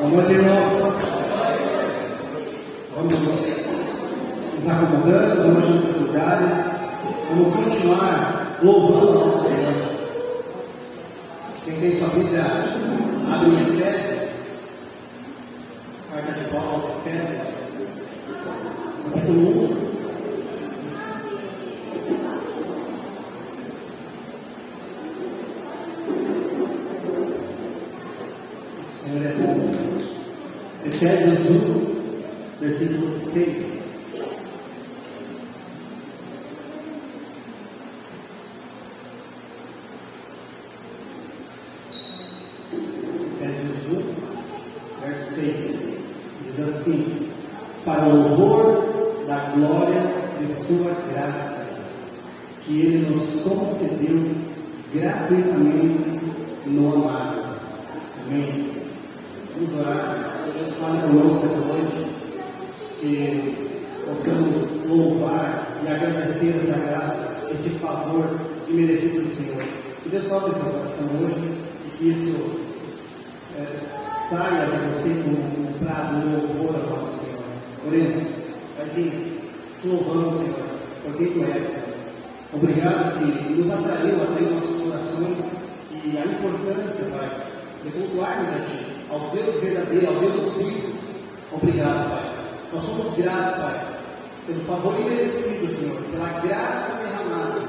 noite, irmãos. Vamos nos acomodando, vamos nesses lugares. Vamos continuar louvando o nosso Senhor. Quem tem sua Bíblia, abre em Efésios. Carta de Paulo aos Efésios. Capítulo 1. Efésios 1, versículo 6. Efésios 1, verso 6. Diz assim: para o louvor da glória de sua graça, que Ele nos concedeu gratuitamente no amado. Amém. Vamos orar. Deus fale conosco essa noite, que possamos louvar e agradecer essa graça, esse favor imerecido do Senhor. Que Deus toque o seu coração hoje e que isso saia de você como um prato de louvor ao nosso Senhor. Oremos. Paizinho, te louvamos, Senhor, porque Tu és, Senhor. Obrigado que nos atraiu a abrir nossos corações e a importância, Pai, de cultuarmos a Ti, ao Deus verdadeiro, ao Deus vivo. Obrigado, Pai. Nós somos gratos, Pai, pelo favor imerecido, Senhor, pela graça derramada.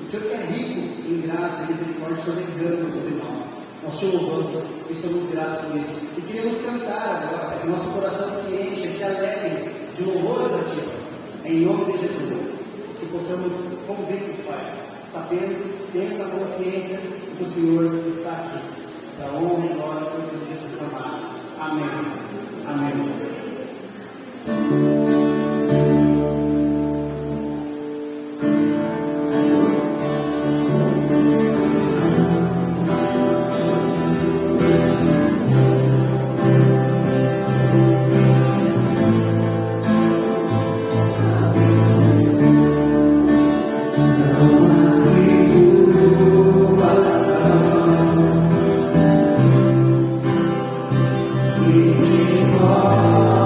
O Senhor que é rico em graça e misericórdia, o Senhor derrama sobre nós. Nós te louvamos e somos gratos por isso. E queremos cantar agora, para que nosso coração se enche, se alegre de louvores a Ti, Pai. Em nome de Jesus. Que possamos convictos, Pai, sabendo, tendo a consciência que o Senhor está aqui. Da honra e glória por Jesus amado. Amém. Amém. We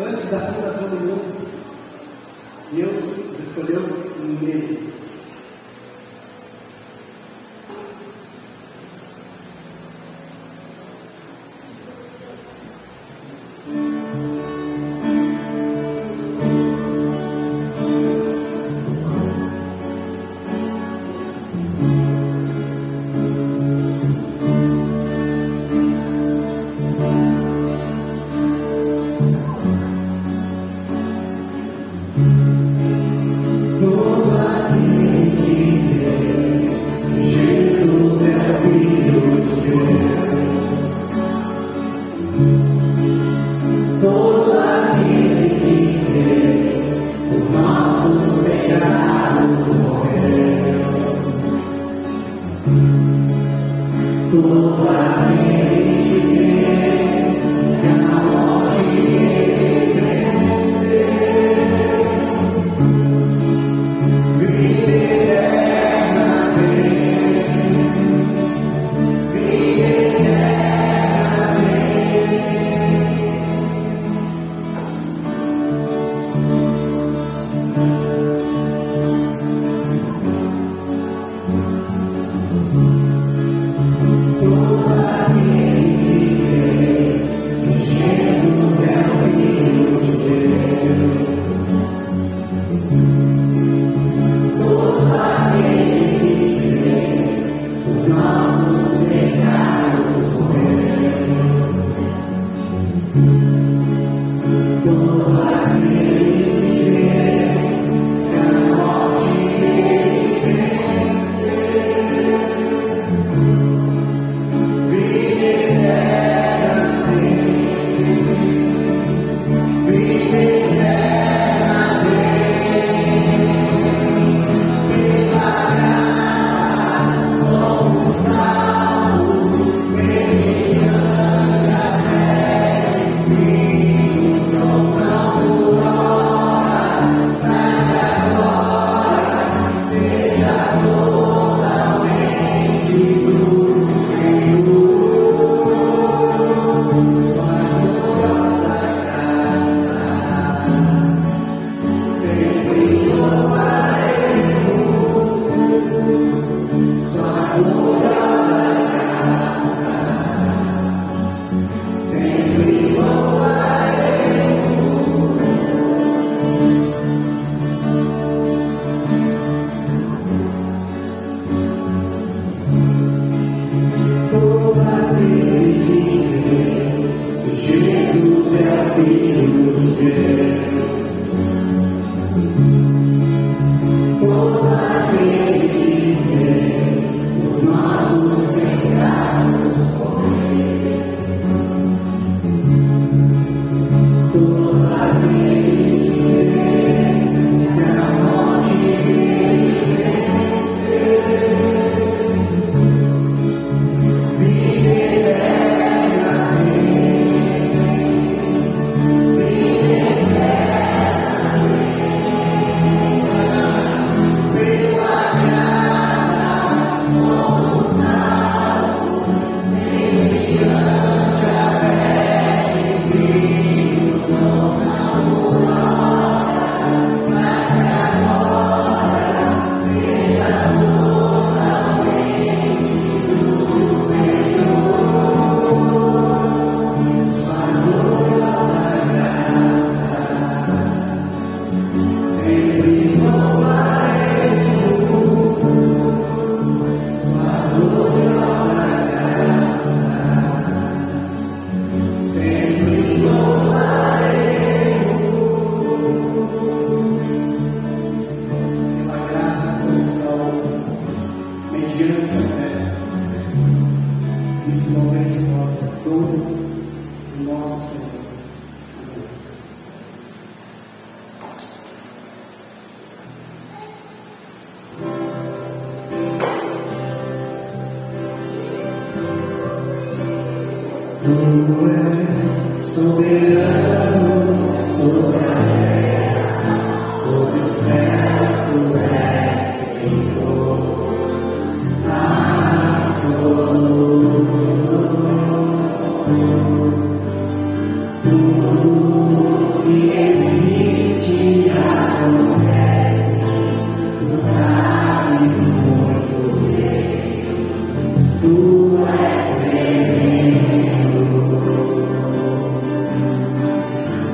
Antes da fundação do mundo, Deus escolheu nele.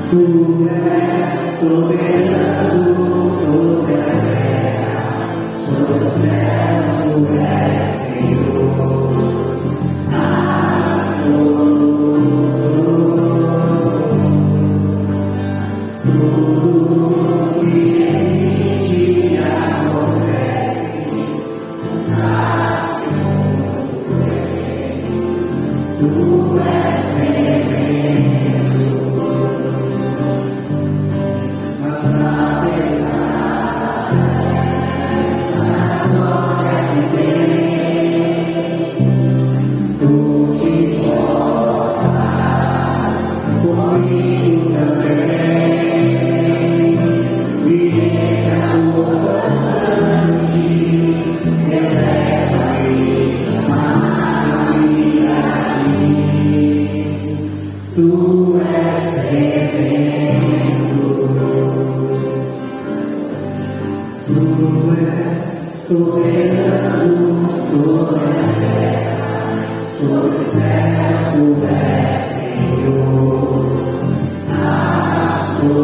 Tu és soberano sobre a terra, sobre os céus, tu és Senhor, absoluto. Tudo que existe acontece, sabe como é. Tu és tremendo, mas apesar dessa glória que tem, tu te importas comigo também. E esse amor grande eleva-me, ama-me a ti. Tu és tremendo, tu és soberano sobre a terra, sobre os céus, tu és Senhor, absoluto.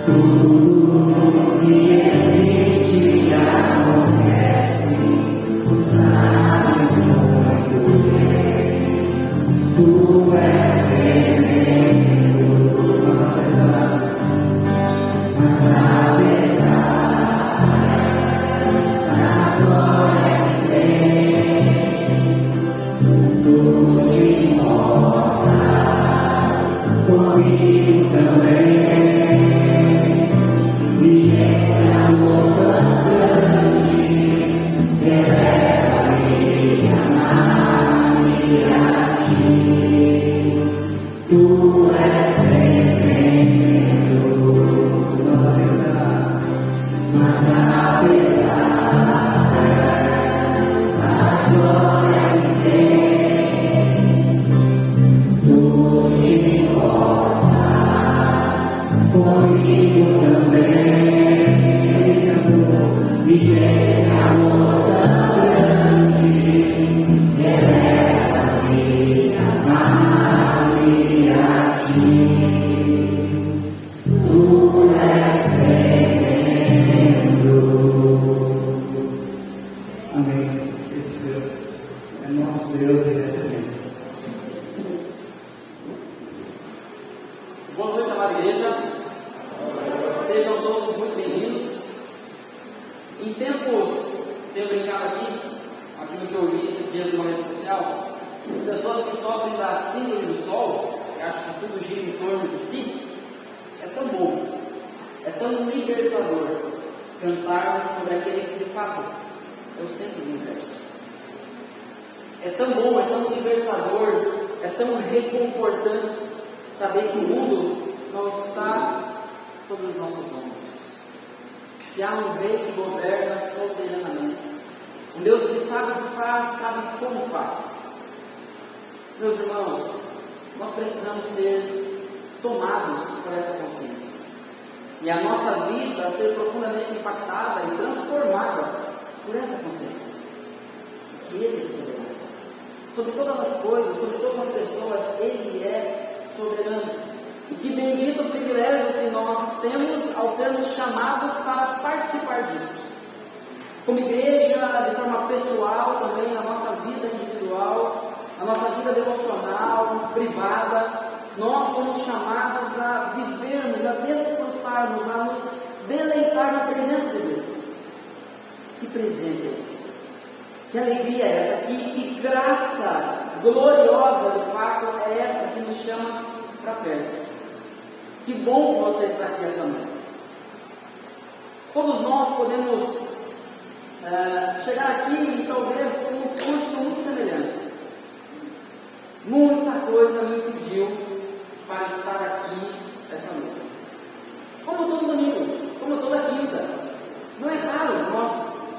Tudo que existe acontece, tu sabes muito bem. Tu és tremendo, mas apesar dessa glória que tens, tu te importas comigo também. E esse amor tão grande eleva-me, ama-me a ti. Tu és tremendo, mas apesar dessa glória que tem, tu te importas comigo também. E esse amor tão grande eleva-me, ama-me a ti. Tu és tremendo. Amém. Esse Deus é nosso Deus e é tremendo. Boa noite, amada igreja. Sejam todos muito bem-vindos. Em tempos, tenho brincado aquilo que eu vi esses dias numa rede social, pessoas que sofrem da síndrome do sol, que acham que tudo gira em torno de si. É tão bom, é tão libertador cantarmos sobre aquele que de fato é o centro do universo. É tão bom, é tão libertador, é tão reconfortante saber que o mundo não está sobre os nossos ombros, que há um rei que governa soberanamente, um Deus que sabe o que faz, sabe como faz. Meus irmãos, nós precisamos ser tomados por essa consciência, e a nossa vida ser profundamente impactada e transformada por essa consciência, que Ele é soberano, sobre todas as coisas, sobre todas as pessoas, Ele é soberano. E que bendito o privilégio que nós temos ao sermos chamados para participar disso. Como igreja, de forma pessoal também, na nossa vida individual, na nossa vida devocional, privada, nós somos chamados a vivermos, a desfrutarmos, a nos deleitar na presença de Deus. Que presente é esse? Que alegria é essa? Que graça gloriosa, de fato, é essa que nos chama para perto. Que bom que você está aqui essa noite. Todos nós podemos chegar aqui e talvez com um discurso muito semelhante. Muita coisa me impediu para estar aqui essa noite. Como todo domingo, como toda quinta. Não é raro nós,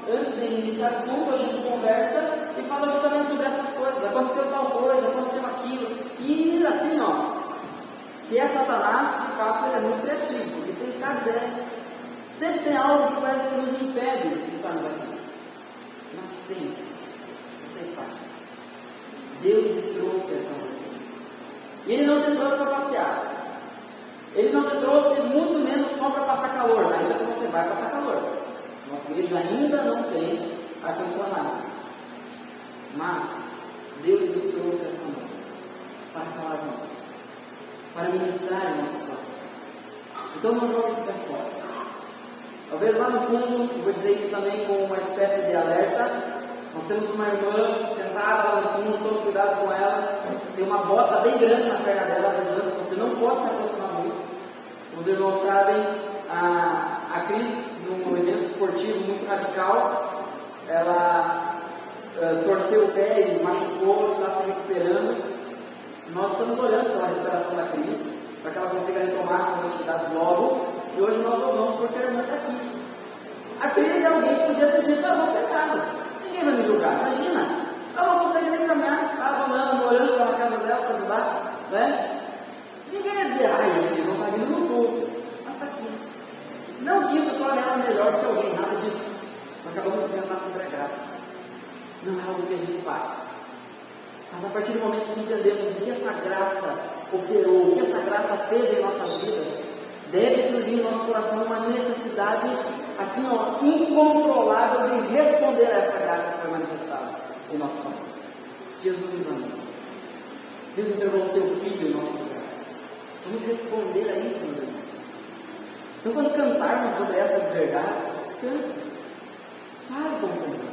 antes de iniciar tudo, a gente conversa e fala justamente sobre essas coisas. Aconteceu tal coisa, aconteceu aquilo. E assim, se é Satanás, de fato, ele é muito criativo, porque tem cada ideia. Sempre tem algo que parece que nos impede de estarmos aqui. Mas pense, você está aqui. Deus lhe trouxe essa noite. E Ele não te trouxe para passear. Ele não te trouxe muito menos só para passar calor, ainda que você vai passar calor. Nossa igreja ainda não tem ar-condicionado. Mas Deus nos trouxe essa noite para falar conosco, para ministrar em nossos corações. Então não jogue isso para fora. Talvez lá no fundo, eu vou dizer isso também como uma espécie de alerta. Nós temos uma irmã sentada lá no fundo, tome cuidado com ela. Tem uma bota bem grande na perna dela, avisando que você não pode se aproximar muito. Os irmãos sabem, a Cris, num evento esportivo muito radical, ela torceu o pé e machucou, está se recuperando. Nós estamos orando pela recuperação da Cris, para que ela consiga retomar suas atividades logo. E hoje nós louvamos porque a irmã está aqui. A Cris é alguém que podia ter dito: eu vou pecado, ninguém vai me julgar. Imagina, ela não consegue nem caminhar, estava andando, morando lá na casa dela para ajudar, né? Ninguém ia dizer: ai, a Cris não está vindo no culto, mas está aqui. Não que isso torne ela melhor que alguém, nada disso. Nós acabamos de tentar sobre a graça. Não é algo que a gente faz. Mas a partir do momento que entendemos o que essa graça operou, o que essa graça fez em nossas vidas, deve surgir em nosso coração uma necessidade, assim, incontrolável de responder a essa graça que foi manifestada em nosso favor. Jesus nos amou. Deus entregou o seu Filho em nosso lugar. Vamos responder a isso, meus irmãos. Então, quando cantarmos sobre essas verdades, cante. Fale com o Senhor.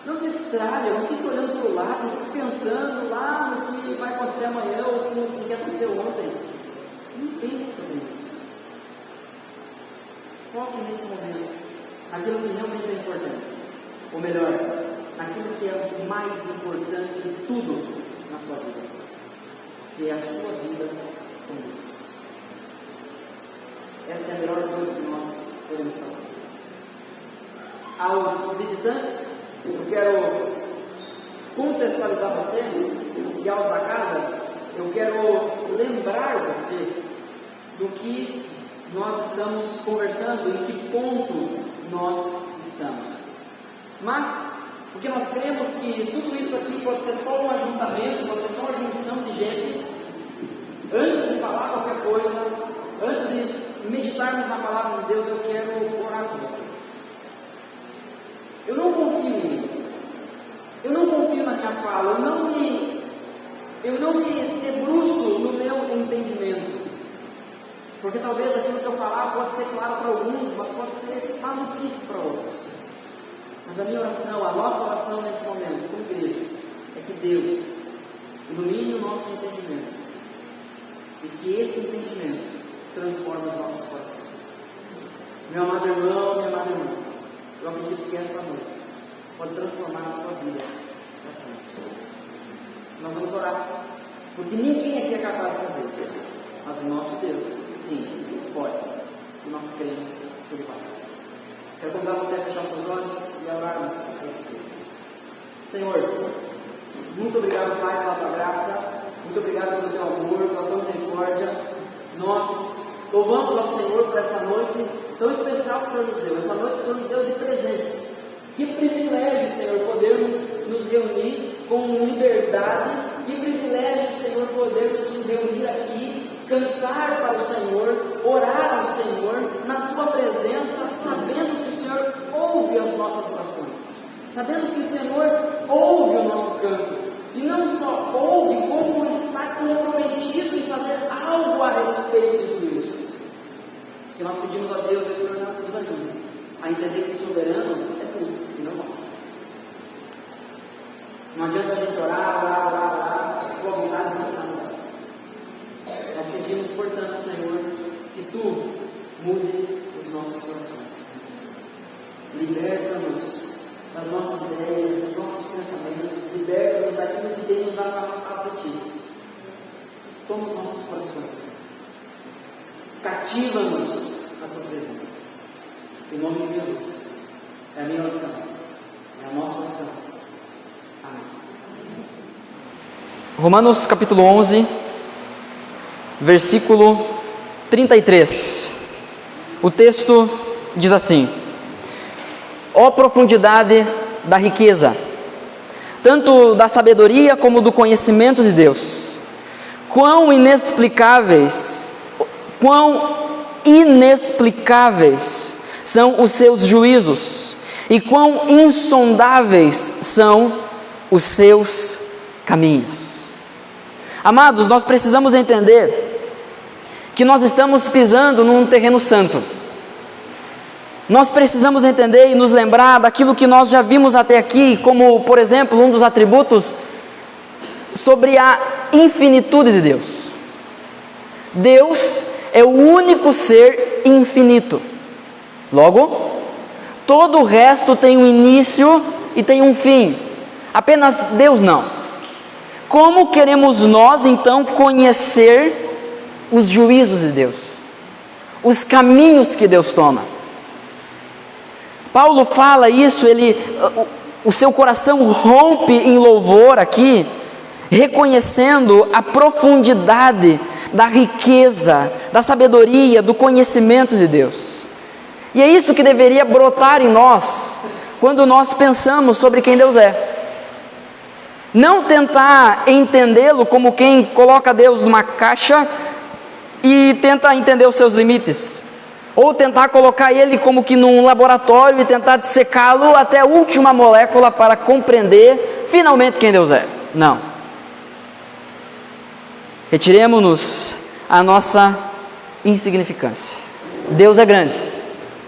Não se distraia, não fique olhando para o lado, não fique pensando lá no que vai acontecer amanhã ou no que aconteceu ontem. Não pense sobre isso. Foque nesse momento, naquilo que realmente é importante. Ou melhor, naquilo que é o mais importante de tudo na sua vida, que é a sua vida com Deus. Essa é a melhor coisa que nós podemos fazer. Aos visitantes, eu quero contextualizar você, e aos da casa, eu quero lembrar você do que nós estamos conversando, em que ponto nós estamos. Mas, porque nós cremos que tudo isso aqui pode ser só um ajuntamento, pode ser só uma junção de gente, antes de falar qualquer coisa, antes de meditarmos na palavra de Deus, eu quero orar com você. Eu não confio em mim. Eu não confio na minha fala. Eu não me debruço no meu entendimento. Porque talvez aquilo que eu falar pode ser claro para alguns, mas pode ser maluquice para outros. Mas a minha oração, a nossa oração nesse momento, como igreja, é que Deus ilumine o nosso entendimento. E que esse entendimento transforme os nossos corações. Meu amado irmão, minha amada irmã, eu acredito que essa noite pode transformar a sua vida para sempre. Nós vamos orar, porque ninguém aqui é capaz de fazer isso, mas o nosso Deus, sim, pode, e nós cremos que Ele vai. Quero convidar você a fechar seus olhos e a orarmos a esse Deus. Senhor, muito obrigado, Pai, pela Tua graça, muito obrigado pelo Teu amor, pela Tua misericórdia. Nós louvamos ao Senhor por essa noite tão especial que o Senhor nos deu, essa noite que o Senhor nos deu de presente. Que privilégio, Senhor, podermos nos reunir com liberdade. Que privilégio, Senhor, podermos nos reunir aqui, cantar para o Senhor, orar ao Senhor, na Tua presença, sabendo que o Senhor ouve as nossas orações, sabendo que o Senhor ouve o nosso canto, e não só ouve, como está comprometido em fazer algo a respeito de tudo isso. Que nós pedimos a Deus e que o Senhor nos ajude a entender que o soberano é tudo e não nós. Não adianta a gente orar, tua vontade não está no coração. Nós pedimos, portanto, Senhor, que Tu mude os nossos corações. Liberta-nos das nossas ideias, dos nossos pensamentos, liberta-nos daquilo que tem nos afastado de Ti. Toma os nossos corações, cativa-nos na Tua presença. Em nome de Jesus. É a minha oração. É a nossa oração. Amém. Romanos capítulo 11, versículo 33. O texto diz assim: ó profundidade da riqueza, tanto da sabedoria como do conhecimento de Deus! quão inexplicáveis são os seus juízos, e quão insondáveis são os seus caminhos. Amados, nós precisamos entender que nós estamos pisando num terreno santo. Nós precisamos entender e nos lembrar daquilo que nós já vimos até aqui, como, por exemplo, um dos atributos sobre a infinitude de Deus. Deus é o único ser infinito. Logo, todo o resto tem um início e tem um fim. Apenas Deus não. Como queremos nós, então, conhecer os juízos de Deus? Os caminhos que Deus toma? Paulo fala isso, o seu coração rompe em louvor aqui, reconhecendo a profundidade da riqueza, da sabedoria, do conhecimento de Deus. E é isso que deveria brotar em nós, quando nós pensamos sobre quem Deus é. Não tentar entendê-lo como quem coloca Deus numa caixa e tenta entender os seus limites. Ou tentar colocar ele como que num laboratório e tentar dissecá-lo até a última molécula para compreender finalmente quem Deus é. Não. Retiremos-nos a nossa insignificância. Deus é grande,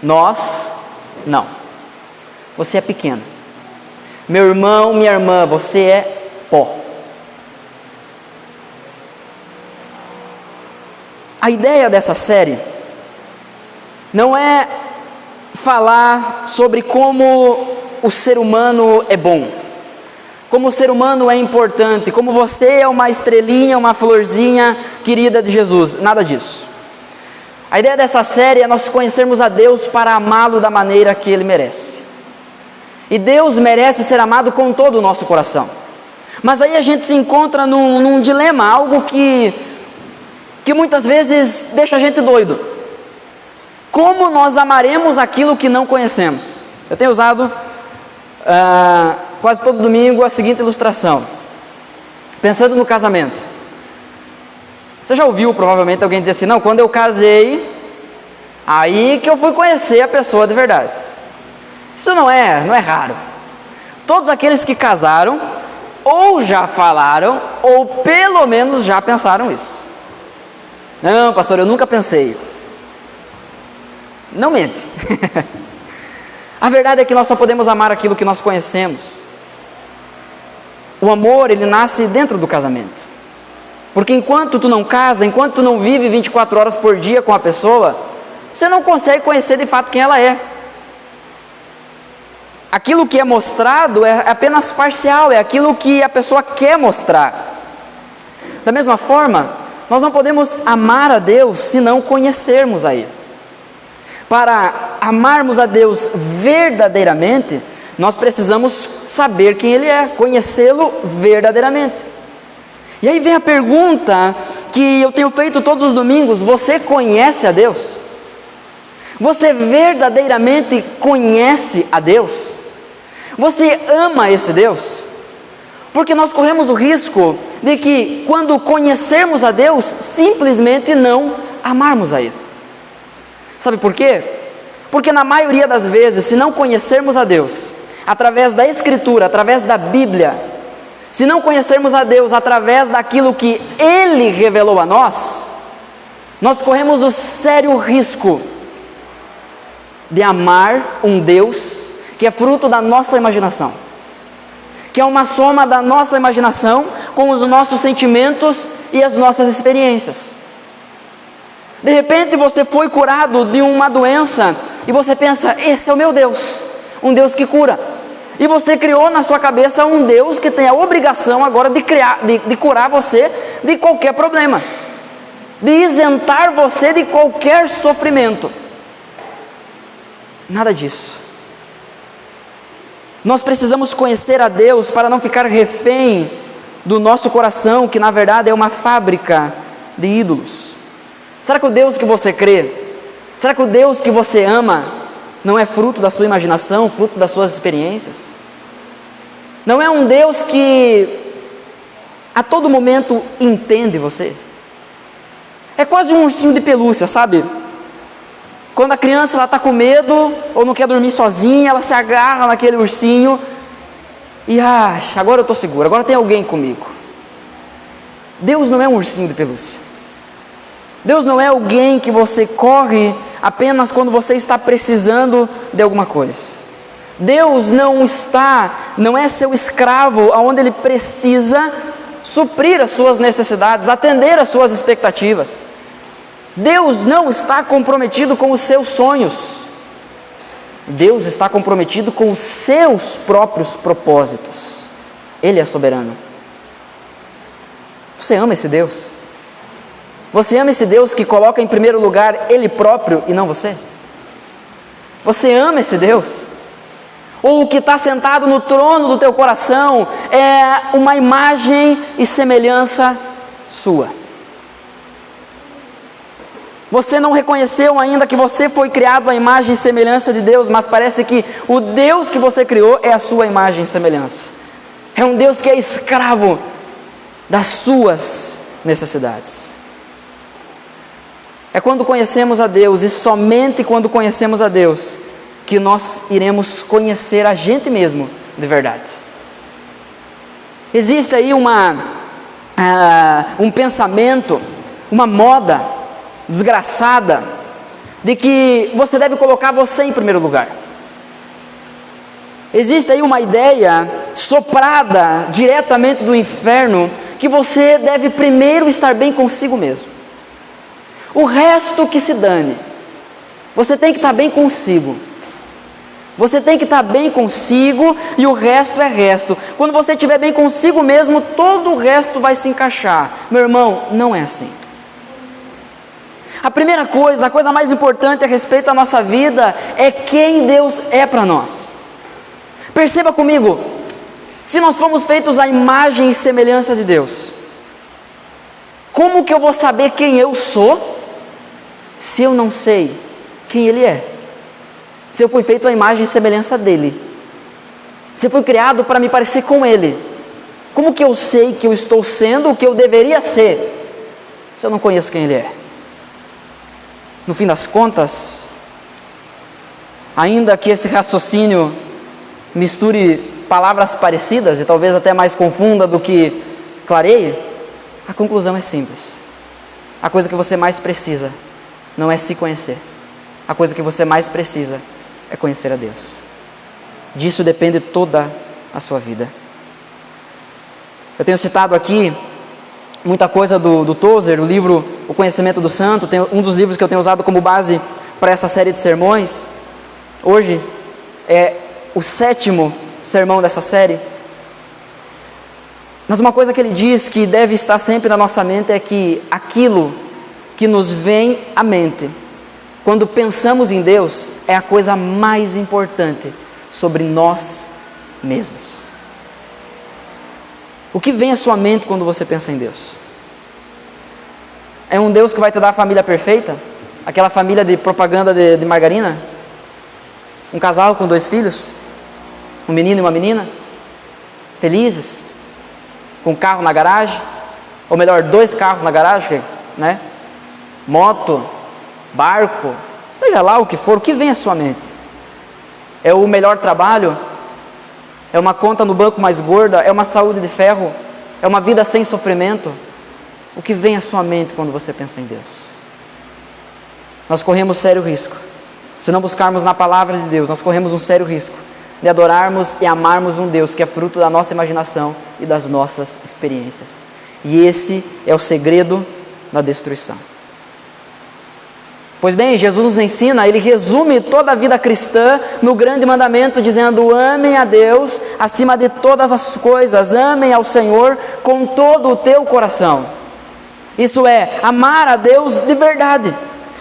nós não. Você é pequeno. Meu irmão, minha irmã, você é pó. A ideia dessa série não é falar sobre como o ser humano é bom, como o ser humano é importante, como você é uma estrelinha, uma florzinha querida de Jesus, nada disso. A ideia dessa série é nós conhecermos a Deus para amá-lo da maneira que Ele merece. E Deus merece ser amado com todo o nosso coração. Mas aí a gente se encontra num dilema, algo que muitas vezes deixa a gente doido. Como nós amaremos aquilo que não conhecemos? Eu tenho usado quase todo domingo a seguinte ilustração. Pensando no casamento. Você já ouviu provavelmente alguém dizer assim: não, quando eu casei, aí que eu fui conhecer a pessoa de verdade. Isso não é raro. Todos aqueles que casaram, ou já falaram, ou pelo menos já pensaram isso. Não, pastor, eu nunca pensei. Não mente. A verdade é que nós só podemos amar aquilo que nós conhecemos. O amor, ele nasce dentro do casamento. Porque enquanto tu não casa, enquanto tu não vive 24 horas por dia com a pessoa, você não consegue conhecer de fato quem ela é. Aquilo que é mostrado é apenas parcial, é aquilo que a pessoa quer mostrar. Da mesma forma, nós não podemos amar a Deus se não conhecermos a Ele. Para amarmos a Deus verdadeiramente, nós precisamos saber quem Ele é, conhecê-lo verdadeiramente. E aí vem a pergunta que eu tenho feito todos os domingos: você conhece a Deus? Você verdadeiramente conhece a Deus? Você ama esse Deus? Porque nós corremos o risco de que, quando conhecermos a Deus, simplesmente não amarmos a Ele. Sabe por quê? Porque na maioria das vezes, se não conhecermos a Deus através da Escritura, através da Bíblia, se não conhecermos a Deus através daquilo que Ele revelou a nós, nós corremos o sério risco de amar um Deus que é fruto da nossa imaginação, que é uma soma da nossa imaginação com os nossos sentimentos e as nossas experiências. De repente você foi curado de uma doença e você pensa: esse é o meu Deus, um Deus que cura. E você criou na sua cabeça um Deus que tem a obrigação agora de curar você de qualquer problema, de isentar você de qualquer sofrimento. Nada disso. Nós precisamos conhecer a Deus para não ficar refém do nosso coração, que na verdade é uma fábrica de ídolos. Será que o Deus que você crê, será que o Deus que você ama não é fruto da sua imaginação, fruto das suas experiências? Não é um Deus que a todo momento entende você. É quase um ursinho de pelúcia, sabe? Quando a criança está com medo ou não quer dormir sozinha, ela se agarra naquele ursinho e agora eu estou seguro, agora tem alguém comigo. Deus não é um ursinho de pelúcia. Deus não é alguém que você corre apenas quando você está precisando de alguma coisa. Deus não é seu escravo, onde Ele precisa suprir as suas necessidades, atender as suas expectativas. Deus não está comprometido com os seus sonhos. Deus está comprometido com os seus próprios propósitos. Ele é soberano. Você ama esse Deus? Você ama esse Deus que coloca em primeiro lugar Ele próprio e não você? Você ama esse Deus? Ou o que está sentado no trono do teu coração é uma imagem e semelhança sua? Você não reconheceu ainda que você foi criado à imagem e semelhança de Deus, mas parece que o Deus que você criou é a sua imagem e semelhança. É um Deus que é escravo das suas necessidades. É quando conhecemos a Deus, e somente quando conhecemos a Deus, que nós iremos conhecer a gente mesmo de verdade. Existe aí um pensamento, uma moda desgraçada, de que você deve colocar você em primeiro lugar. Existe aí uma ideia soprada diretamente do inferno, que você deve primeiro estar bem consigo mesmo. O resto que se dane. Você tem que estar bem consigo. Você tem que estar bem consigo e o resto é resto. Quando você estiver bem consigo mesmo, todo o resto vai se encaixar. Meu irmão, não é assim. A primeira coisa, a coisa mais importante a respeito da nossa vida é quem Deus é para nós. Perceba comigo, se nós fomos feitos à imagem e semelhança de Deus, como que eu vou saber quem eu sou, se eu não sei quem Ele é? Se eu fui feito à imagem e semelhança dEle, se eu fui criado para me parecer com Ele, como que eu sei que eu estou sendo o que eu deveria ser, se eu não conheço quem Ele é? No fim das contas, ainda que esse raciocínio misture palavras parecidas e talvez até mais confunda do que clareie, a conclusão é simples. A coisa que você mais precisa não é se conhecer. A coisa que você mais precisa é conhecer a Deus. Disso depende toda a sua vida. Eu tenho citado aqui muita coisa do Tozer, o livro O Conhecimento do Santo, um dos livros que eu tenho usado como base para essa série de sermões. Hoje é o 7º sermão dessa série. Mas uma coisa que ele diz que deve estar sempre na nossa mente é que aquilo que nos vem à mente quando pensamos em Deus é a coisa mais importante sobre nós mesmos. O que vem à sua mente quando você pensa em Deus? É um Deus que vai te dar a família perfeita? Aquela família de propaganda de margarina? Um casal com 2 filhos? Um menino e uma menina? Felizes? Com um carro na garagem? Ou melhor, 2 carros na garagem, né? Moto, barco, seja lá o que for, o que vem à sua mente? É o melhor trabalho? É uma conta no banco mais gorda? É uma saúde de ferro? É uma vida sem sofrimento? O que vem à sua mente quando você pensa em Deus? Nós corremos sério risco. Se não buscarmos na palavra de Deus, nós corremos um sério risco de adorarmos e amarmos um Deus que é fruto da nossa imaginação e das nossas experiências. E esse é o segredo da destruição. Pois bem, Jesus nos ensina, Ele resume toda a vida cristã no grande mandamento, dizendo: amem a Deus acima de todas as coisas, amem ao Senhor com todo o teu coração. Isso é, amar a Deus de verdade,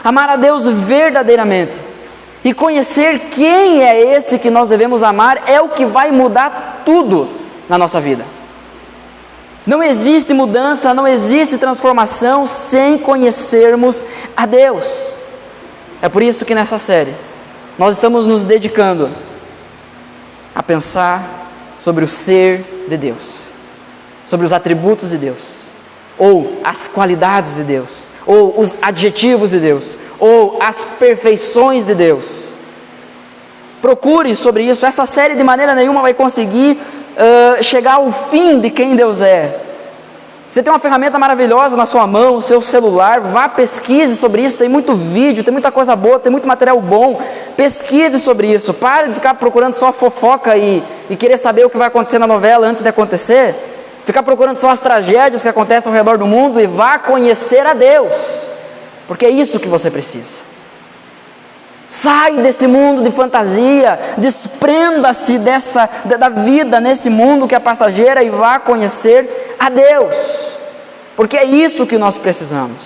amar a Deus verdadeiramente. E conhecer quem é esse que nós devemos amar é o que vai mudar tudo na nossa vida. Não existe mudança, não existe transformação sem conhecermos a Deus. É por isso que nessa série nós estamos nos dedicando a pensar sobre o ser de Deus. sobre os atributos de Deus, ou as qualidades de Deus, ou os adjetivos de Deus, ou as perfeições de Deus. Procure sobre isso. Essa série de maneira nenhuma vai conseguir chegar ao fim de quem Deus é. Você tem uma ferramenta maravilhosa na sua mão, o seu celular, vá, pesquise sobre isso, tem muito vídeo, tem muita coisa boa, tem muito material bom, pesquise sobre isso. Pare de ficar procurando só fofoca e querer saber o que vai acontecer na novela antes de acontecer, ficar procurando só as tragédias que acontecem ao redor do mundo, e vá conhecer a Deus, porque é isso que você precisa. Sai desse mundo de fantasia, desprenda-se da vida nesse mundo que é passageira e vá conhecer a Deus, porque é isso que nós precisamos.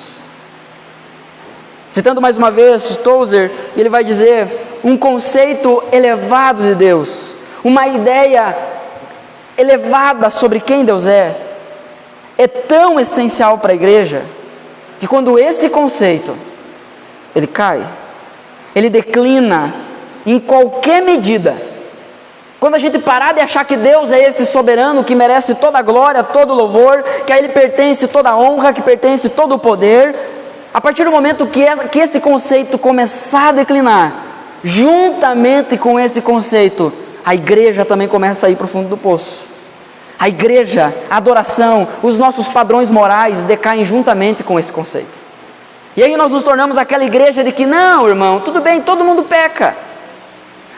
Citando mais uma vez Tozer, ele vai dizer: um conceito elevado de Deus, uma ideia elevada sobre quem Deus é tão essencial para a igreja, que quando esse conceito ele cai, ele declina em qualquer medida. Quando a gente parar de achar que Deus é esse soberano que merece toda a glória, todo o louvor, que a Ele pertence toda a honra, que pertence todo o poder, a partir do momento que esse conceito começar a declinar, juntamente com esse conceito, a igreja também começa a ir para o fundo do poço. A igreja, a adoração, os nossos padrões morais decaem juntamente com esse conceito. E aí nós nos tornamos aquela igreja de que, não, irmão, tudo bem, todo mundo peca.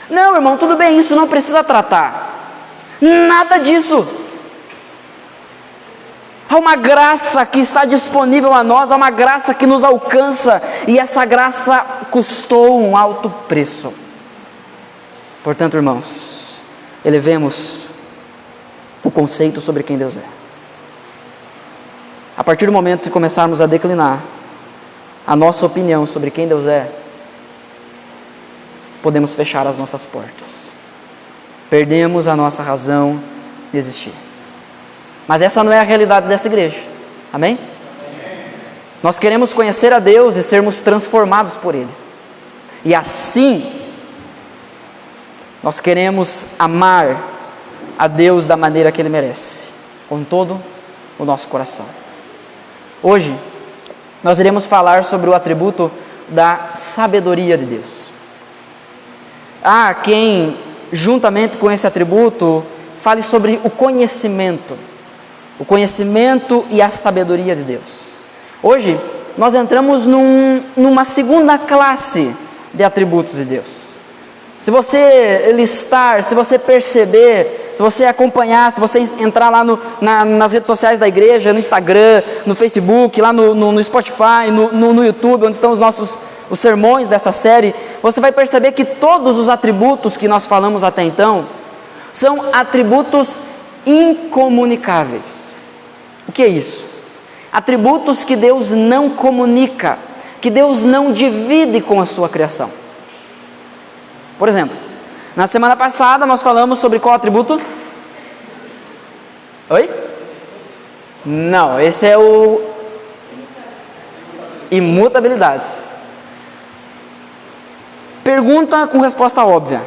Não, irmão, tudo bem, isso não precisa tratar. Nada disso. Há uma graça que está disponível a nós, há uma graça que nos alcança, e essa graça custou um alto preço. Portanto, irmãos, elevemos o conceito sobre quem Deus é. A partir do momento que começarmos a declinar a nossa opinião sobre quem Deus é, podemos fechar as nossas portas, perdemos a nossa razão de existir. Mas essa não é a realidade dessa igreja, amém? Nós queremos conhecer a Deus e sermos transformados por Ele, e assim nós queremos amar a Deus da maneira que Ele merece, com todo o nosso coração. Hoje nós iremos falar sobre o atributo da sabedoria de Deus. Há quem, juntamente com esse atributo, fale sobre o conhecimento e a sabedoria de Deus. Hoje nós entramos numa segunda classe de atributos de Deus. Se você listar, se você perceber, se você acompanhar, se você entrar lá nas redes sociais da igreja, no Instagram, no Facebook, lá no Spotify, no YouTube, onde estão os sermões dessa série, você vai perceber que todos os atributos que nós falamos até então são atributos incomunicáveis. O que é isso? Atributos que Deus não comunica, que Deus não divide com a sua criação. Por exemplo, na semana passada nós falamos sobre qual atributo? Oi? Não, esse é o imutabilidade. Pergunta com resposta óbvia: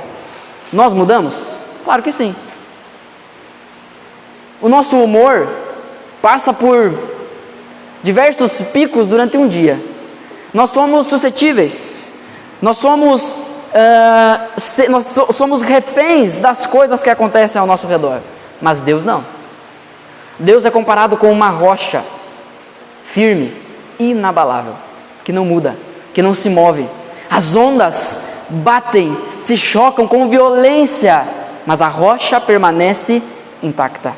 nós mudamos? Claro que sim. O nosso humor passa por diversos picos durante um dia. Nós somos suscetíveis, nós somos reféns das coisas que acontecem ao nosso redor, mas Deus não. Deus é comparado com uma rocha firme, inabalável, que não muda, que não se move. As ondas batem, se chocam com violência, mas a rocha permanece intacta.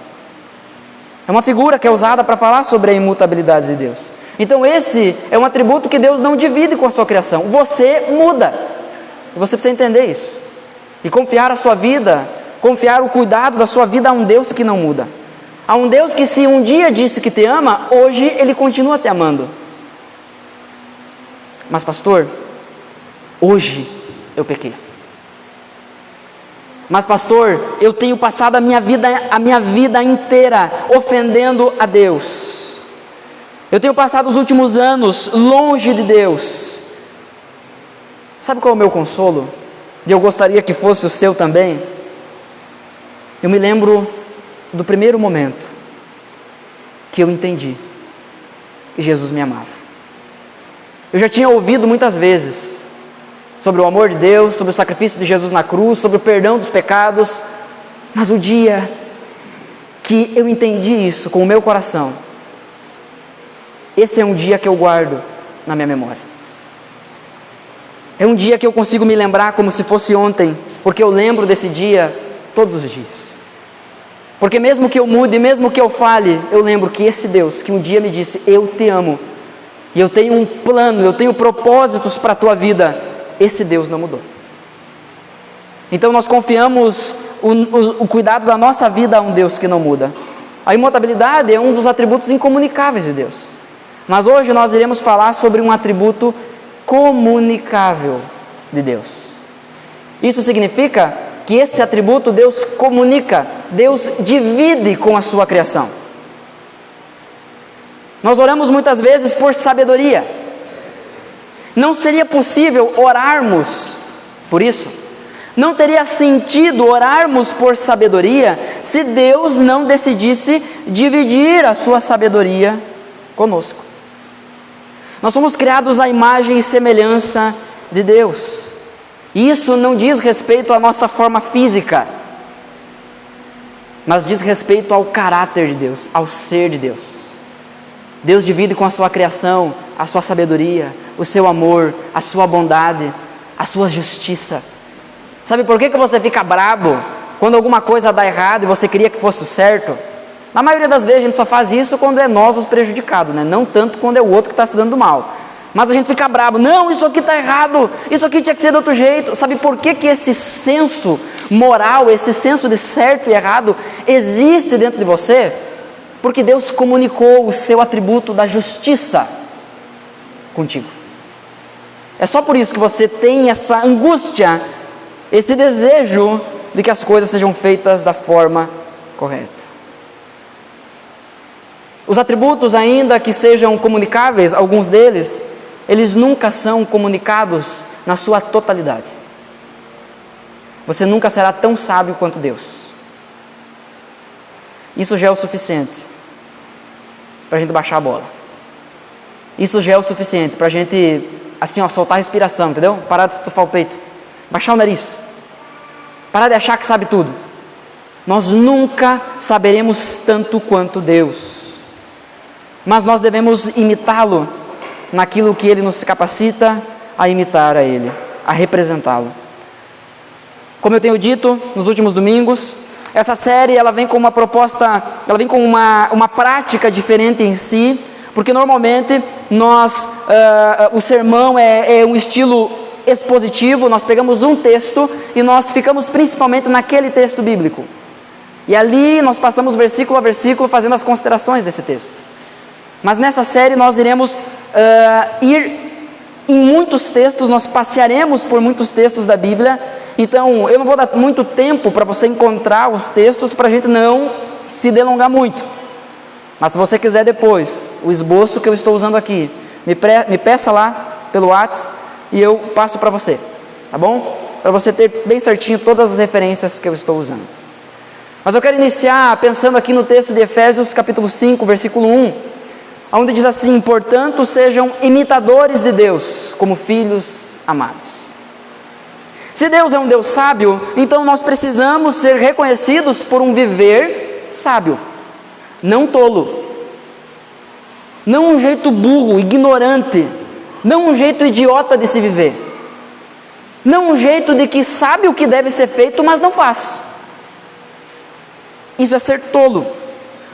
É uma figura que é usada para falar sobre a imutabilidade de Deus. Então esse é um atributo que Deus não divide com a sua criação. Você muda. E você precisa entender isso. E confiar a sua vida, confiar o cuidado da sua vida a um Deus que não muda. A um Deus que, se um dia disse que te ama, hoje Ele continua te amando. Mas pastor, hoje eu pequei. Mas pastor, eu tenho passado a minha vida inteira ofendendo a Deus. Eu tenho passado os últimos anos longe de Deus. Sabe qual é o meu consolo? E eu gostaria que fosse o seu também. Eu me lembro do primeiro momento que eu entendi que Jesus me amava. Eu já tinha ouvido muitas vezes sobre o amor de Deus, sobre o sacrifício de Jesus na cruz, sobre o perdão dos pecados, mas o dia que eu entendi isso com o meu coração, esse é um dia que eu guardo na minha memória. É um dia que eu consigo me lembrar como se fosse ontem, porque eu lembro desse dia todos os dias. Porque mesmo que eu mude, mesmo que eu fale, eu lembro que esse Deus que um dia me disse, eu te amo, e eu tenho um plano, eu tenho propósitos para a tua vida, esse Deus não mudou. Então nós confiamos o cuidado da nossa vida a um Deus que não muda. A imutabilidade é um dos atributos incomunicáveis de Deus. Mas hoje nós iremos falar sobre um atributo comunicável de Deus. Isso significa que esse atributo Deus comunica, Deus divide com a sua criação. Nós oramos muitas vezes por sabedoria. Não seria possível orarmos por isso. Não teria sentido orarmos por sabedoria se Deus não decidisse dividir a sua sabedoria conosco. Nós somos criados à imagem e semelhança de Deus. E isso não diz respeito à nossa forma física, mas diz respeito ao caráter de Deus, ao ser de Deus. Deus divide com a sua criação a sua sabedoria, o seu amor, a sua bondade, a sua justiça. Sabe por que você fica brabo quando alguma coisa dá errado e você queria que fosse certo? Na maioria das vezes a gente só faz isso quando é nós os prejudicados, né? Não tanto quando é o outro que está se dando mal. Mas a gente fica brabo, não, isso aqui está errado, isso aqui tinha que ser de outro jeito. Sabe por que esse senso moral, esse senso de certo e errado existe dentro de você? Porque Deus comunicou o seu atributo da justiça contigo. É só por isso que você tem essa angústia, esse desejo de que as coisas sejam feitas da forma correta. Os atributos, ainda que sejam comunicáveis, alguns deles, eles nunca são comunicados na sua totalidade. Você nunca será tão sábio quanto Deus. Isso já é o suficiente para a gente baixar a bola. Isso já é o suficiente para a gente, assim, soltar a respiração, entendeu? Parar de estufar o peito, baixar o nariz, parar de achar que sabe tudo. Nós nunca saberemos tanto quanto Deus, mas nós devemos imitá-lo naquilo que Ele nos capacita a imitar a Ele, a representá-lo. Como eu tenho dito nos últimos domingos, essa série ela vem com uma proposta, ela vem com uma prática diferente em si, porque normalmente o sermão é um estilo expositivo, nós pegamos um texto e nós ficamos principalmente naquele texto bíblico. E ali nós passamos versículo a versículo fazendo as considerações desse texto. Mas nessa série nós iremos ir em muitos textos, nós passearemos por muitos textos da Bíblia. Então eu não vou dar muito tempo para você encontrar os textos, para a gente não se delongar muito. Mas se você quiser depois, o esboço que eu estou usando aqui, me peça lá pelo WhatsApp e eu passo para você, tá bom? Para você ter bem certinho todas as referências que eu estou usando. Mas eu quero iniciar pensando aqui no texto de Efésios capítulo 5, versículo 1, onde diz assim: portanto sejam imitadores de Deus, como filhos amados. Se Deus é um Deus sábio, então nós precisamos ser reconhecidos por um viver sábio, não tolo, não um jeito burro, ignorante, não um jeito idiota de se viver, não um jeito de que sabe o que deve ser feito, mas não faz. Isso é ser tolo.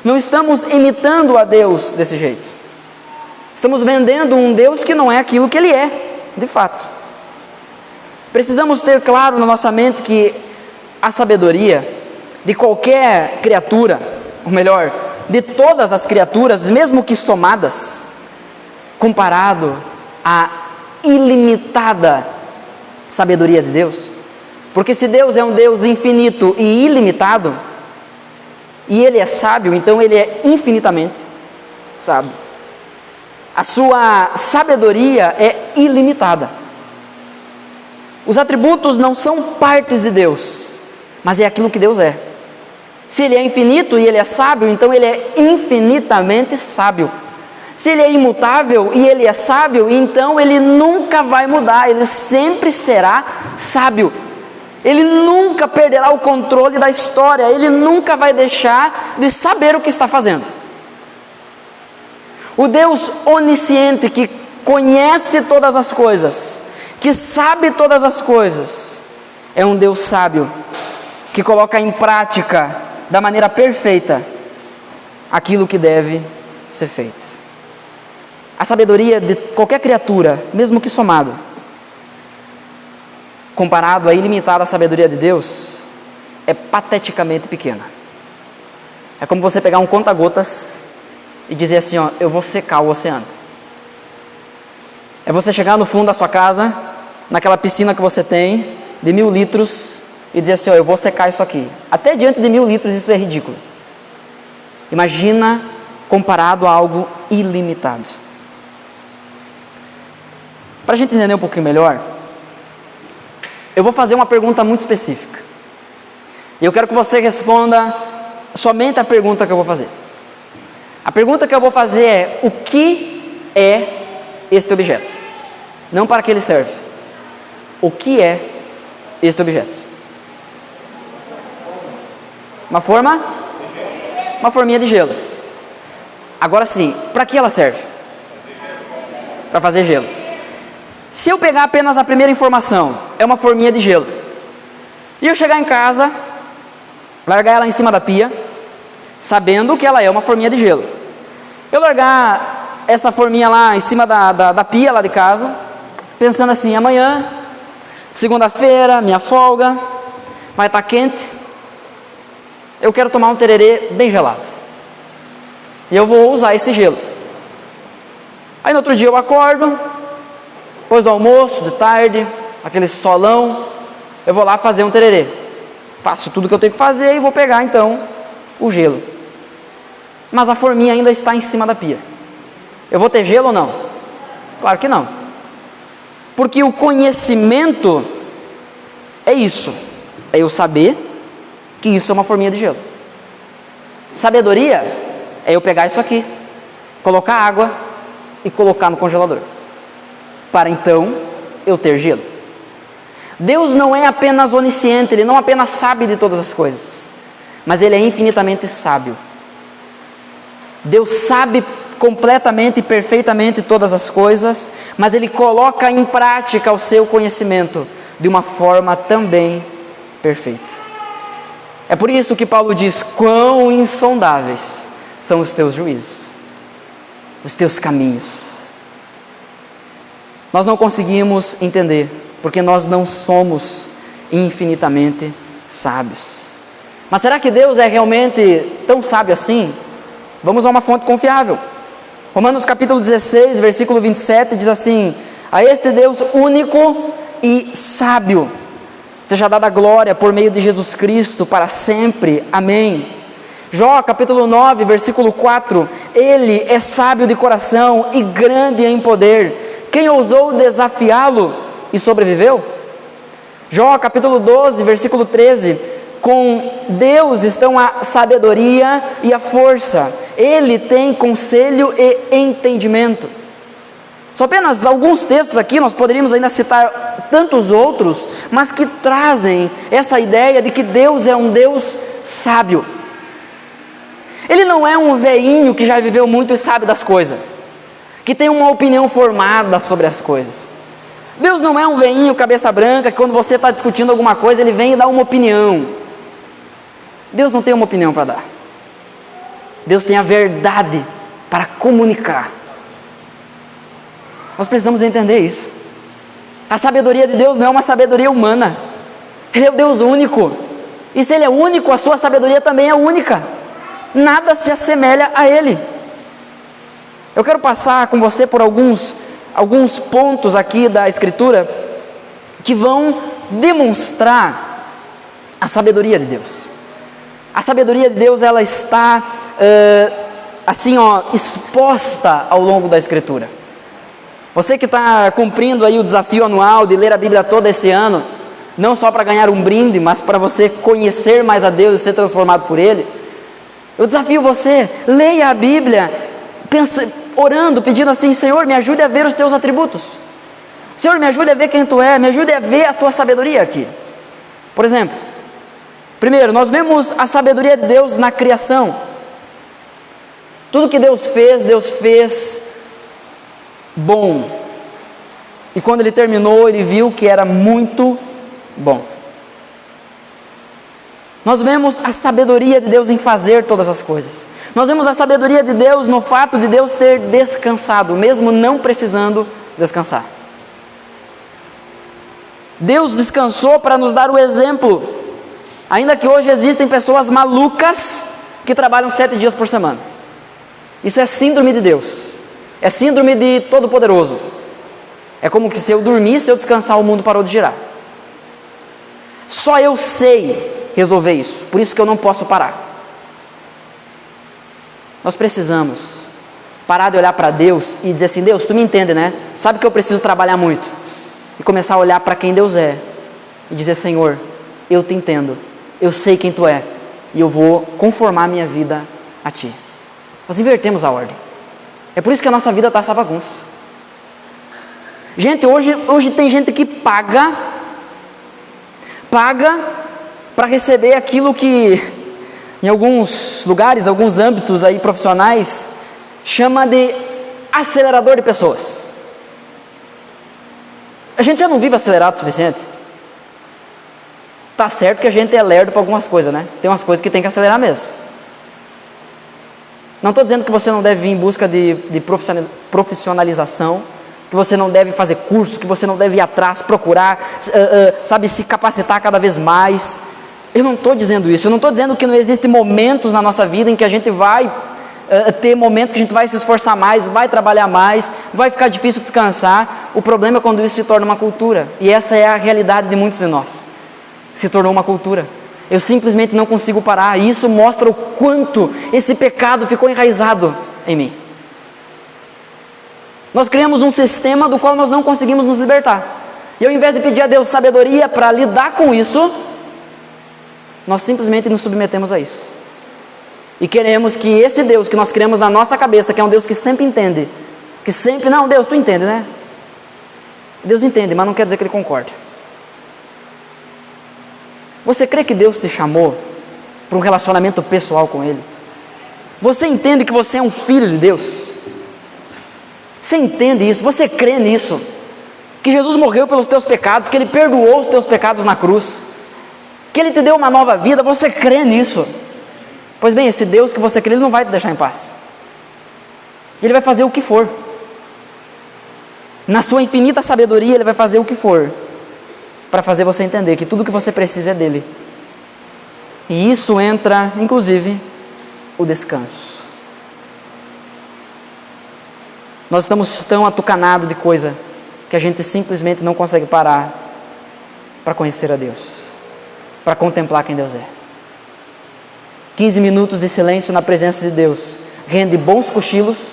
Não estamos imitando a Deus desse jeito. Estamos vendendo um Deus que não é aquilo que Ele é, de fato. Precisamos ter claro na nossa mente que a sabedoria de qualquer criatura, ou melhor, de todas as criaturas, mesmo que somadas, comparado à ilimitada sabedoria de Deus. Porque se Deus é um Deus infinito e ilimitado, e Ele é sábio, então Ele é infinitamente sábio. A sua sabedoria é ilimitada. Os atributos não são partes de Deus, mas é aquilo que Deus é. Se Ele é infinito e Ele é sábio, então Ele é infinitamente sábio. Se Ele é imutável e Ele é sábio, então Ele nunca vai mudar, Ele sempre será sábio. Ele nunca perderá o controle da história, Ele nunca vai deixar de saber o que está fazendo. O Deus onisciente, que conhece todas as coisas, que sabe todas as coisas, é um Deus sábio, que coloca em prática, da maneira perfeita, aquilo que deve ser feito. A sabedoria de qualquer criatura, mesmo que somado, comparado à ilimitada sabedoria de Deus, é pateticamente pequena. É como você pegar um conta-gotas e dizer assim, ó, eu vou secar o oceano. É você chegar no fundo da sua casa, naquela piscina que você tem, de 1000 litros, e dizer assim, ó, eu vou secar isso aqui. Até diante de 1000 litros isso é ridículo. Imagina comparado a algo ilimitado. Para a gente entender um pouquinho melhor, eu vou fazer uma pergunta muito específica. E eu quero que você responda somente a pergunta que eu vou fazer. A pergunta que eu vou fazer é, o que é este objeto? Não para que ele serve. O que é este objeto? Uma forminha de gelo. Agora sim, para que ela serve? Para fazer gelo. Se eu pegar apenas a primeira informação, é uma forminha de gelo, e eu chegar em casa, largar ela em cima da pia, sabendo que ela é uma forminha de gelo, eu largar essa forminha lá em cima da pia lá de casa, pensando assim, amanhã, segunda-feira, minha folga, vai estar quente, eu quero tomar um tererê bem gelado, e eu vou usar esse gelo. Aí no outro dia eu acordo, depois do almoço, de tarde, aquele solão, eu vou lá fazer um tererê. Faço tudo que eu tenho que fazer e vou pegar então o gelo. Mas a forminha ainda está em cima da pia. Eu vou ter gelo ou não? Claro que não. Porque o conhecimento é isso. É eu saber que isso é uma forminha de gelo. Sabedoria é eu pegar isso aqui, colocar água e colocar no congelador, para então eu ter gelo. Deus não é apenas onisciente, Ele não apenas sabe de todas as coisas, mas Ele é infinitamente sábio. Deus sabe completamente e perfeitamente todas as coisas, mas Ele coloca em prática o seu conhecimento de uma forma também perfeita. É por isso que Paulo diz, quão insondáveis são os teus juízos, os teus caminhos. Nós não conseguimos entender, porque nós não somos infinitamente sábios. Mas será que Deus é realmente tão sábio assim? Vamos a uma fonte confiável. Romanos capítulo 16, versículo 27 diz assim, a este Deus único e sábio, seja dada a glória por meio de Jesus Cristo para sempre. Amém. Jó capítulo 9, versículo 4, Ele é sábio de coração e grande em poder. Quem ousou desafiá-lo e sobreviveu? Jó capítulo 12, versículo 13, com Deus estão a sabedoria e a força, Ele tem conselho e entendimento. Só apenas alguns textos aqui, nós poderíamos ainda citar tantos outros, mas que trazem essa ideia de que Deus é um Deus sábio. Ele não é um velhinho que já viveu muito e sabe das coisas, que tem uma opinião formada sobre as coisas. Deus não é um velhinho cabeça branca, que quando você está discutindo alguma coisa, Ele vem e dá uma opinião. Deus não tem uma opinião para dar. Deus tem a verdade para comunicar. Nós precisamos entender isso. A sabedoria de Deus não é uma sabedoria humana. Ele é o Deus único. E se Ele é único, a sua sabedoria também é única. Nada se assemelha a Ele. Eu quero passar com você por alguns pontos aqui da Escritura que vão demonstrar a sabedoria de Deus. A sabedoria de Deus, ela está exposta ao longo da Escritura. Você que está cumprindo aí o desafio anual de ler a Bíblia toda esse ano, não só para ganhar um brinde, mas para você conhecer mais a Deus e ser transformado por Ele. Eu desafio você, leia a Bíblia, orando, pedindo assim: Senhor, me ajude a ver os teus atributos. Senhor, me ajude a ver quem tu é, me ajude a ver a tua sabedoria aqui. Por exemplo, primeiro, nós vemos a sabedoria de Deus na criação. Tudo que Deus fez bom. E quando Ele terminou, Ele viu que era muito bom. Nós vemos a sabedoria de Deus em fazer todas as coisas. Nós vemos a sabedoria de Deus no fato de Deus ter descansado, mesmo não precisando descansar. Deus descansou para nos dar o exemplo, ainda que hoje existem pessoas malucas que trabalham 7 dias por semana. Isso é síndrome de Deus, é síndrome de Todo-Poderoso. É como que se eu dormir, se eu descansar, o mundo parou de girar. Só eu sei resolver isso, por isso que eu não posso parar. Nós precisamos parar de olhar para Deus e dizer assim: Deus, tu me entende, né? Tu sabe que eu preciso trabalhar muito. E começar a olhar para quem Deus é e dizer: Senhor, eu te entendo, eu sei quem tu é, e eu vou conformar a minha vida a ti. Nós invertemos a ordem. É por isso que a nossa vida está essa bagunça. Gente, hoje tem gente que paga para receber aquilo que em alguns lugares, alguns âmbitos aí profissionais, chama de acelerador de pessoas. A gente já não vive acelerado o suficiente. Tá certo que a gente é lerdo para algumas coisas, né? Tem umas coisas que tem que acelerar mesmo. Não estou dizendo que você não deve vir em busca de profissionalização, que você não deve fazer curso, que você não deve ir atrás, procurar, se capacitar cada vez mais. Eu não estou dizendo isso. Eu não estou dizendo que não existem momentos na nossa vida em que a gente vai ter momentos que a gente vai se esforçar mais, vai trabalhar mais, vai ficar difícil descansar. O problema é quando isso se torna uma cultura, e essa é a realidade de muitos de nós. Se tornou uma cultura. Eu simplesmente não consigo parar, e isso mostra o quanto esse pecado ficou enraizado em mim. Nós criamos um sistema do qual nós não conseguimos nos libertar, e ao invés de pedir a Deus sabedoria para lidar com isso, nós simplesmente nos submetemos a isso. E queremos que esse Deus que nós criamos na nossa cabeça, que é um Deus que sempre entende, que sempre, não, Deus, tu entende, né? Deus entende, mas não quer dizer que Ele concorde. Você crê que Deus te chamou para um relacionamento pessoal com Ele? Você entende que você é um filho de Deus? Você entende isso? Você crê nisso? Que Jesus morreu pelos teus pecados, que Ele perdoou os teus pecados na cruz, que Ele te deu uma nova vida? Você crê nisso? Pois bem, esse Deus que você crê, Ele não vai te deixar em paz. Ele vai fazer o que for. Na sua infinita sabedoria, Ele vai fazer o que for para fazer você entender que tudo que você precisa é dEle. E isso entra, inclusive, o descanso. Nós estamos tão atucanados de coisa que a gente simplesmente não consegue parar para conhecer a Deus, para contemplar quem Deus é. 15 minutos de silêncio na presença de Deus rende bons cochilos,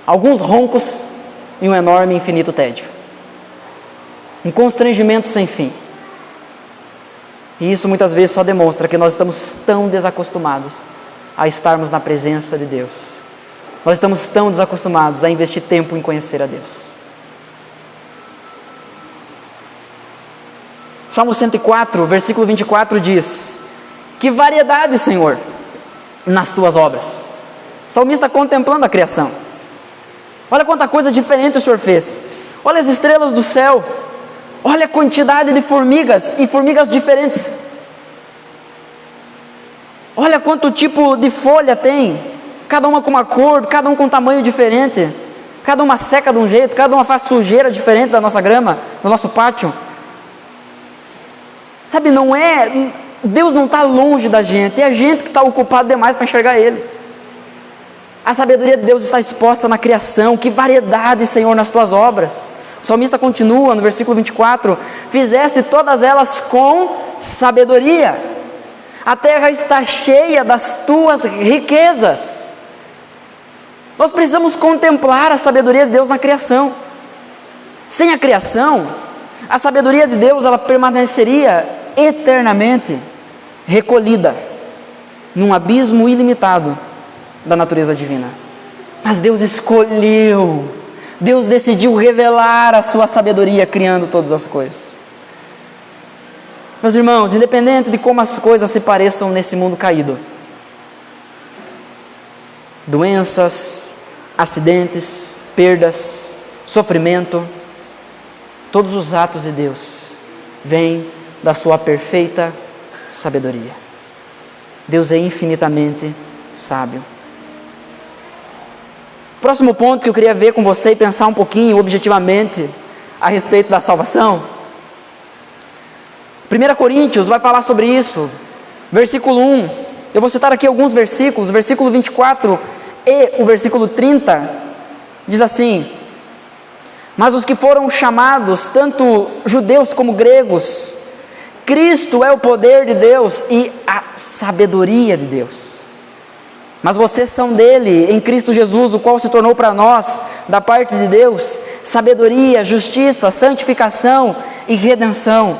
alguns roncos e um enorme e infinito tédio. Um constrangimento sem fim. E isso muitas vezes só demonstra que nós estamos tão desacostumados a estarmos na presença de Deus. Nós estamos tão desacostumados a investir tempo em conhecer a Deus. Salmo 104, versículo 24 diz: que variedade, Senhor, nas tuas obras. O salmista contemplando a criação. Olha quanta coisa diferente o Senhor fez. Olha as estrelas do céu. Olha a quantidade de formigas, e formigas diferentes. Olha quanto tipo de folha tem, cada uma com uma cor, cada um com um tamanho diferente, cada uma seca de um jeito, cada uma faz sujeira diferente da nossa grama, do nosso pátio. Sabe, Deus não está longe da gente, é a gente que está ocupado demais para enxergar Ele. A sabedoria de Deus está exposta na criação. Que variedade, Senhor, nas tuas obras. O salmista continua no versículo 24: fizeste todas elas com sabedoria, a terra está cheia das tuas riquezas. Nós precisamos contemplar a sabedoria de Deus na criação. Sem a criação, A sabedoria de Deus, ela permaneceria eternamente recolhida num abismo ilimitado da natureza divina. Mas Deus escolheu, Deus decidiu revelar a sua sabedoria criando todas as coisas. Meus irmãos, independente de como as coisas se pareçam nesse mundo caído, doenças, acidentes, perdas, sofrimento, todos os atos de Deus vêm da sua perfeita sabedoria. Deus é infinitamente sábio. Próximo ponto que eu queria ver com você e pensar um pouquinho objetivamente a respeito da salvação. 1 Coríntios vai falar sobre isso, versículo 1. Eu vou citar aqui alguns versículos, versículo 24 e o versículo 30, diz assim: mas os que foram chamados, tanto judeus como gregos, Cristo é o poder de Deus e a sabedoria de Deus. Mas vocês são dele, em Cristo Jesus, o qual se tornou para nós, da parte de Deus, sabedoria, justiça, santificação e redenção.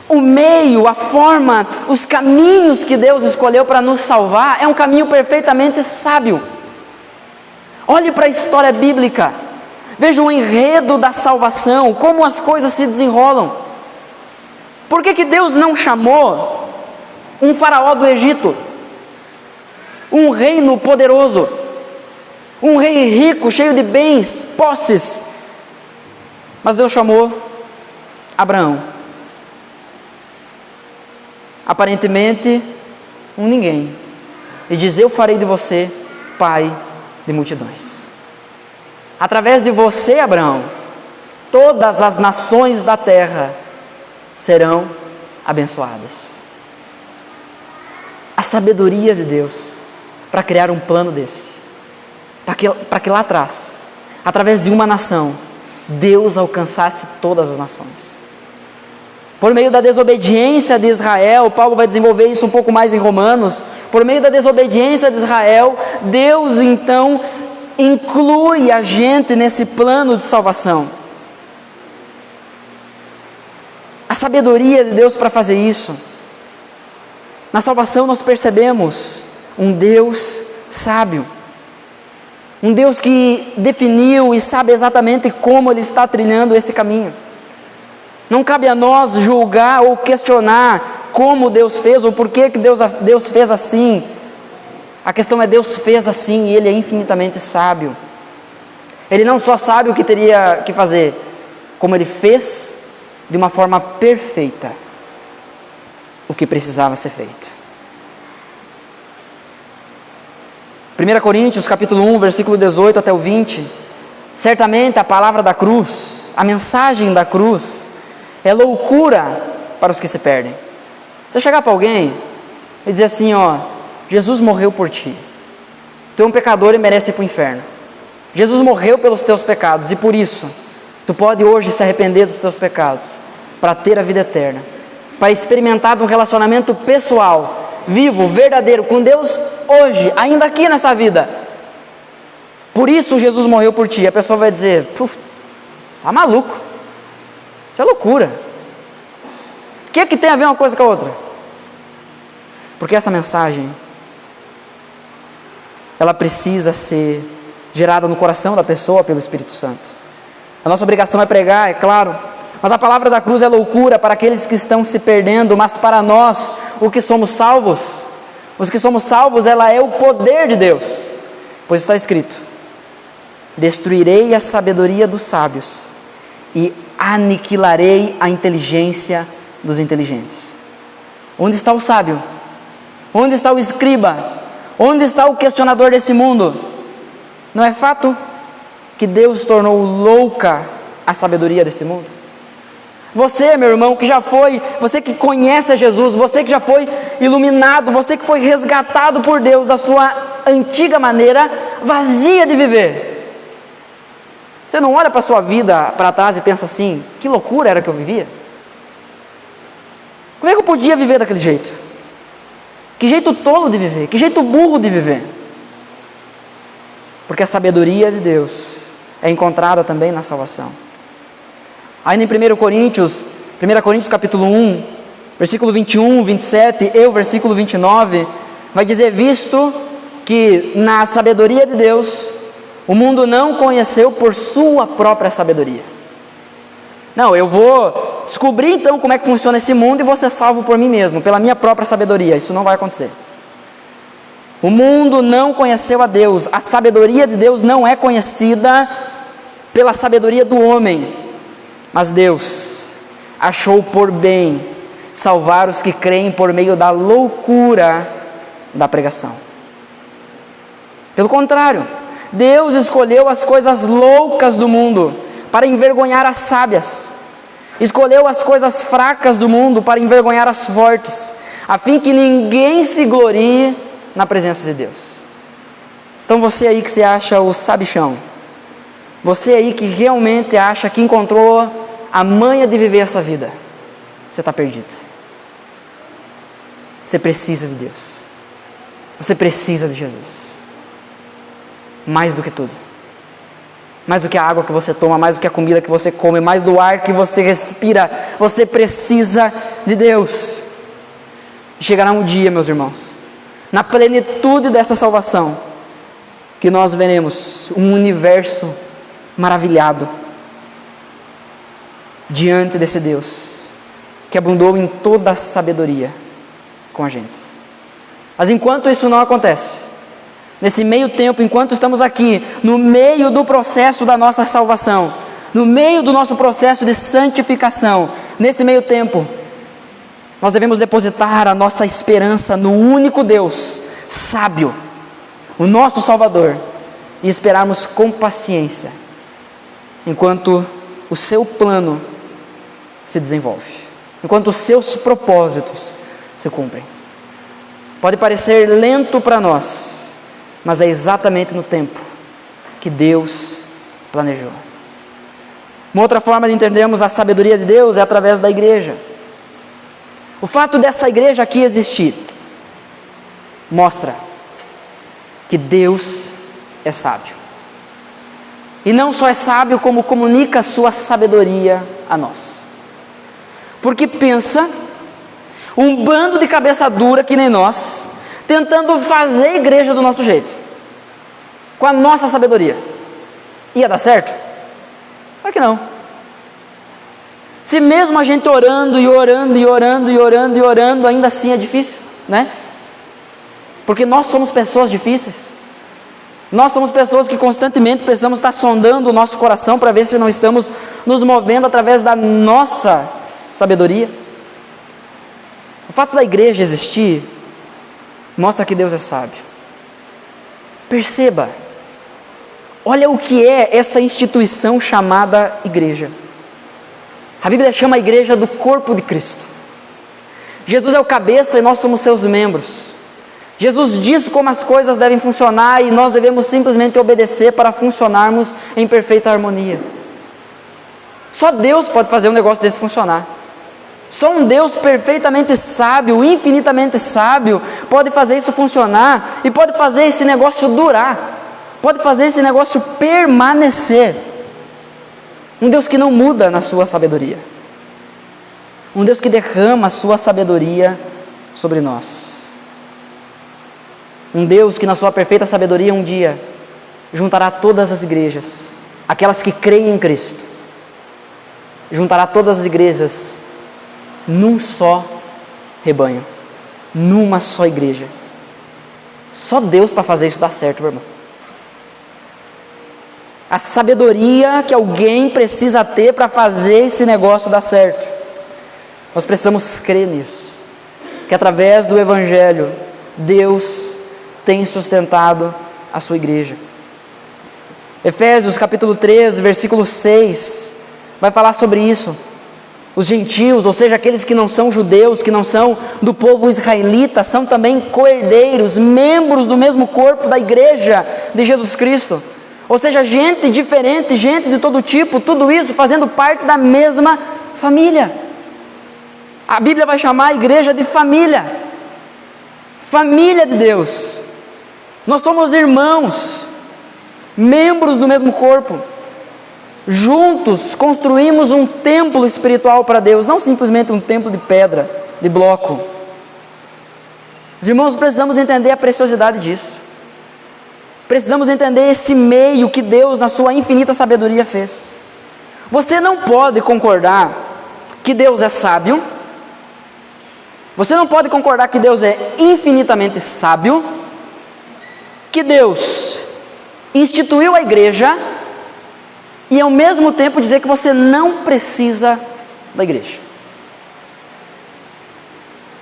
O meio, a forma, os caminhos que Deus escolheu para nos salvar é um caminho perfeitamente sábio. Olhe para a história bíblica, veja o enredo da salvação, como as coisas se desenrolam. Por que Deus não chamou um faraó do Egito, um reino poderoso, um rei rico, cheio de bens, posses, mas Deus chamou Abraão? Aparentemente um ninguém, e diz: eu farei de você pai de multidões. Através de você, Abraão, todas as nações da terra serão abençoadas. A sabedoria de Deus para criar um plano desse, para que lá atrás, através de uma nação, Deus alcançasse todas as nações. Por meio da desobediência de Israel, Paulo vai desenvolver isso um pouco mais em Romanos. Por meio da desobediência de Israel, Deus então inclui a gente nesse plano de salvação. A sabedoria de Deus para fazer isso. Na salvação nós percebemos um Deus sábio, um Deus que definiu e sabe exatamente como Ele está trilhando esse caminho. Não cabe a nós julgar ou questionar como Deus fez ou por que Deus fez assim. A questão é: Deus fez assim e Ele é infinitamente sábio. Ele não só sabe o que teria que fazer, como Ele fez de uma forma perfeita o que precisava ser feito. 1 Coríntios capítulo 1, versículo 18 até o 20. Certamente a palavra da cruz, a mensagem da cruz, é loucura para os que se perdem. Você chegar para alguém e dizer assim: ó, Jesus morreu por ti, tu é um pecador e merece ir para o inferno. Jesus morreu pelos teus pecados e por isso tu pode hoje se arrepender dos teus pecados para ter a vida eterna, para experimentar um relacionamento pessoal, vivo, verdadeiro com Deus hoje, ainda aqui nessa vida. Por isso Jesus morreu por ti. A pessoa vai dizer: tá maluco, isso é loucura. O que tem a ver uma coisa com a outra? Porque essa mensagem, ela precisa ser gerada no coração da pessoa pelo Espírito Santo. A nossa obrigação é pregar, é claro, mas a palavra da cruz é loucura para aqueles que estão se perdendo, mas para nós, os que somos salvos, ela é o poder de Deus, pois está escrito: destruirei a sabedoria dos sábios e aniquilarei a inteligência dos inteligentes. Onde está o sábio? Onde está o escriba? Onde está o questionador desse mundo? Não é fato que Deus tornou louca a sabedoria deste mundo? Você, meu irmão, que já foi, você que conhece a Jesus, você que já foi iluminado, você que foi resgatado por Deus da sua antiga maneira vazia de viver, você não olha para a sua vida para trás e pensa assim: que loucura era que eu vivia? Como é que eu podia viver daquele jeito? Que jeito tolo de viver, que jeito burro de viver. Porque a sabedoria de Deus é encontrada também na salvação. Ainda em 1 Coríntios capítulo 1, versículo 21, 27 e o versículo 29, vai dizer: visto que na sabedoria de Deus, o mundo não conheceu por sua própria sabedoria. Não, eu vou descobrir então como é que funciona esse mundo e vou ser salvo por mim mesmo, pela minha própria sabedoria. Isso não vai acontecer. O mundo não conheceu a Deus, a sabedoria de Deus não é conhecida pela sabedoria do homem, mas Deus achou por bem salvar os que creem por meio da loucura da pregação. Pelo contrário, Deus escolheu as coisas loucas do mundo para envergonhar as sábias, escolheu as coisas fracas do mundo para envergonhar as fortes, a fim que ninguém se glorie na presença de Deus. Então você aí que se acha o sabichão, você aí que realmente acha que encontrou a manha de viver essa vida, você está perdido. Você precisa de Deus, você precisa de Jesus, mais do que tudo, mais do que a água que você toma, mais do que a comida que você come, mais do ar que você respira, você precisa de Deus. Chegará um dia, meus irmãos, na plenitude dessa salvação, que nós veremos um universo maravilhado diante desse Deus que abundou em toda a sabedoria com a gente. Mas enquanto isso não acontece, nesse meio tempo, enquanto estamos aqui, no meio do processo da nossa salvação, no meio do nosso processo de santificação, nesse meio tempo, nós devemos depositar a nossa esperança no único Deus sábio, o nosso Salvador, e esperarmos com paciência, enquanto o seu plano se desenvolve, enquanto os seus propósitos se cumprem. Pode parecer lento para nós, mas é exatamente no tempo que Deus planejou. Uma outra forma de entendermos a sabedoria de Deus é através da igreja. O fato dessa igreja aqui existir mostra que Deus é sábio. E não só é sábio, como comunica a sua sabedoria a nós. Porque pensa um bando de cabeça dura que nem nós, tentando fazer a igreja do nosso jeito, com a nossa sabedoria. Ia dar certo? Claro que não. Se mesmo a gente orando, ainda assim é difícil, né? Porque nós somos pessoas difíceis. Nós somos pessoas que constantemente precisamos estar sondando o nosso coração para ver se não estamos nos movendo através da nossa sabedoria. O fato da igreja existir mostra que Deus é sábio. Perceba, olha o que é essa instituição chamada igreja. A Bíblia chama a igreja do corpo de Cristo. Jesus é o cabeça e nós somos seus membros. Jesus diz como as coisas devem funcionar e nós devemos simplesmente obedecer para funcionarmos em perfeita harmonia. Só Deus pode fazer um negócio desse funcionar. Só um Deus perfeitamente sábio, infinitamente sábio, pode fazer isso funcionar e pode fazer esse negócio durar, pode fazer esse negócio permanecer. Um Deus que não muda na sua sabedoria, um Deus que derrama a sua sabedoria sobre nós, um Deus que na sua perfeita sabedoria um dia juntará todas as igrejas, aquelas que creem em Cristo, juntará todas as igrejas num só rebanho, numa só igreja. Só Deus para fazer isso dar certo, meu irmão. A sabedoria que alguém precisa ter para fazer esse negócio dar certo. Nós precisamos crer nisso, que através do Evangelho, Deus tem sustentado a sua igreja. Efésios capítulo 13, versículo 6, vai falar sobre isso. Os gentios, ou seja, aqueles que não são judeus, que não são do povo israelita, são também co-herdeiros, membros do mesmo corpo da igreja de Jesus Cristo. Ou seja, gente diferente, gente de todo tipo, tudo isso fazendo parte da mesma família. A Bíblia vai chamar a igreja de família, família de Deus. Nós somos irmãos, membros do mesmo corpo. juntos construímos um templo espiritual para Deus, não simplesmente um templo de pedra, de bloco. Os irmãos, precisamos entender a preciosidade disso. Precisamos entender esse meio que Deus, na sua infinita sabedoria, fez. Você não pode concordar que Deus é sábio. Você não pode concordar que Deus é infinitamente sábio, que Deus instituiu a igreja e ao mesmo tempo dizer que você não precisa da igreja.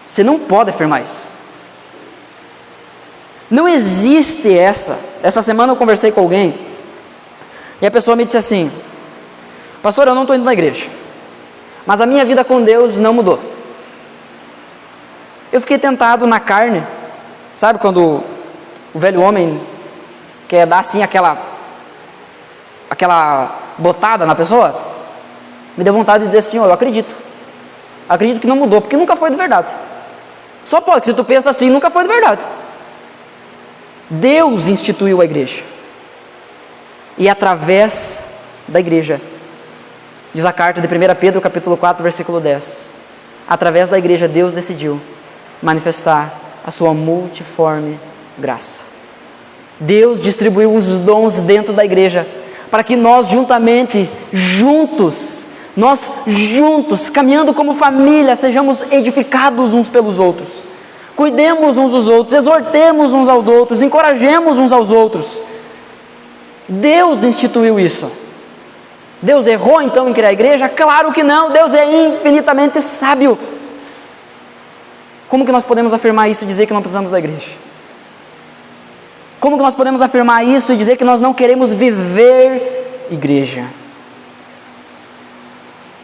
Você não pode afirmar isso. Não existe essa semana eu conversei com alguém e a pessoa me disse assim: pastor, eu não estou indo na igreja, mas a minha vida com Deus não mudou. Eu fiquei tentado na carne, sabe quando o velho homem quer dar assim aquela botada na pessoa? Me deu vontade de dizer assim: eu acredito que não mudou, porque nunca foi de verdade. Só pode, se tu pensa assim, nunca foi de verdade. Deus instituiu a igreja, e através da igreja, diz a carta de 1 Pedro capítulo 4, versículo 10, através da igreja Deus decidiu manifestar a sua multiforme graça. Deus distribuiu os dons dentro da igreja, para que nós juntos, caminhando como família, sejamos edificados uns pelos outros. Cuidemos uns dos outros, exortemos uns aos outros, encorajemos uns aos outros. Deus instituiu isso. Deus errou então em criar a igreja? Claro que não, Deus é infinitamente sábio. Como que nós podemos afirmar isso e dizer que não precisamos da igreja? Como que nós podemos afirmar isso e dizer que nós não queremos viver igreja?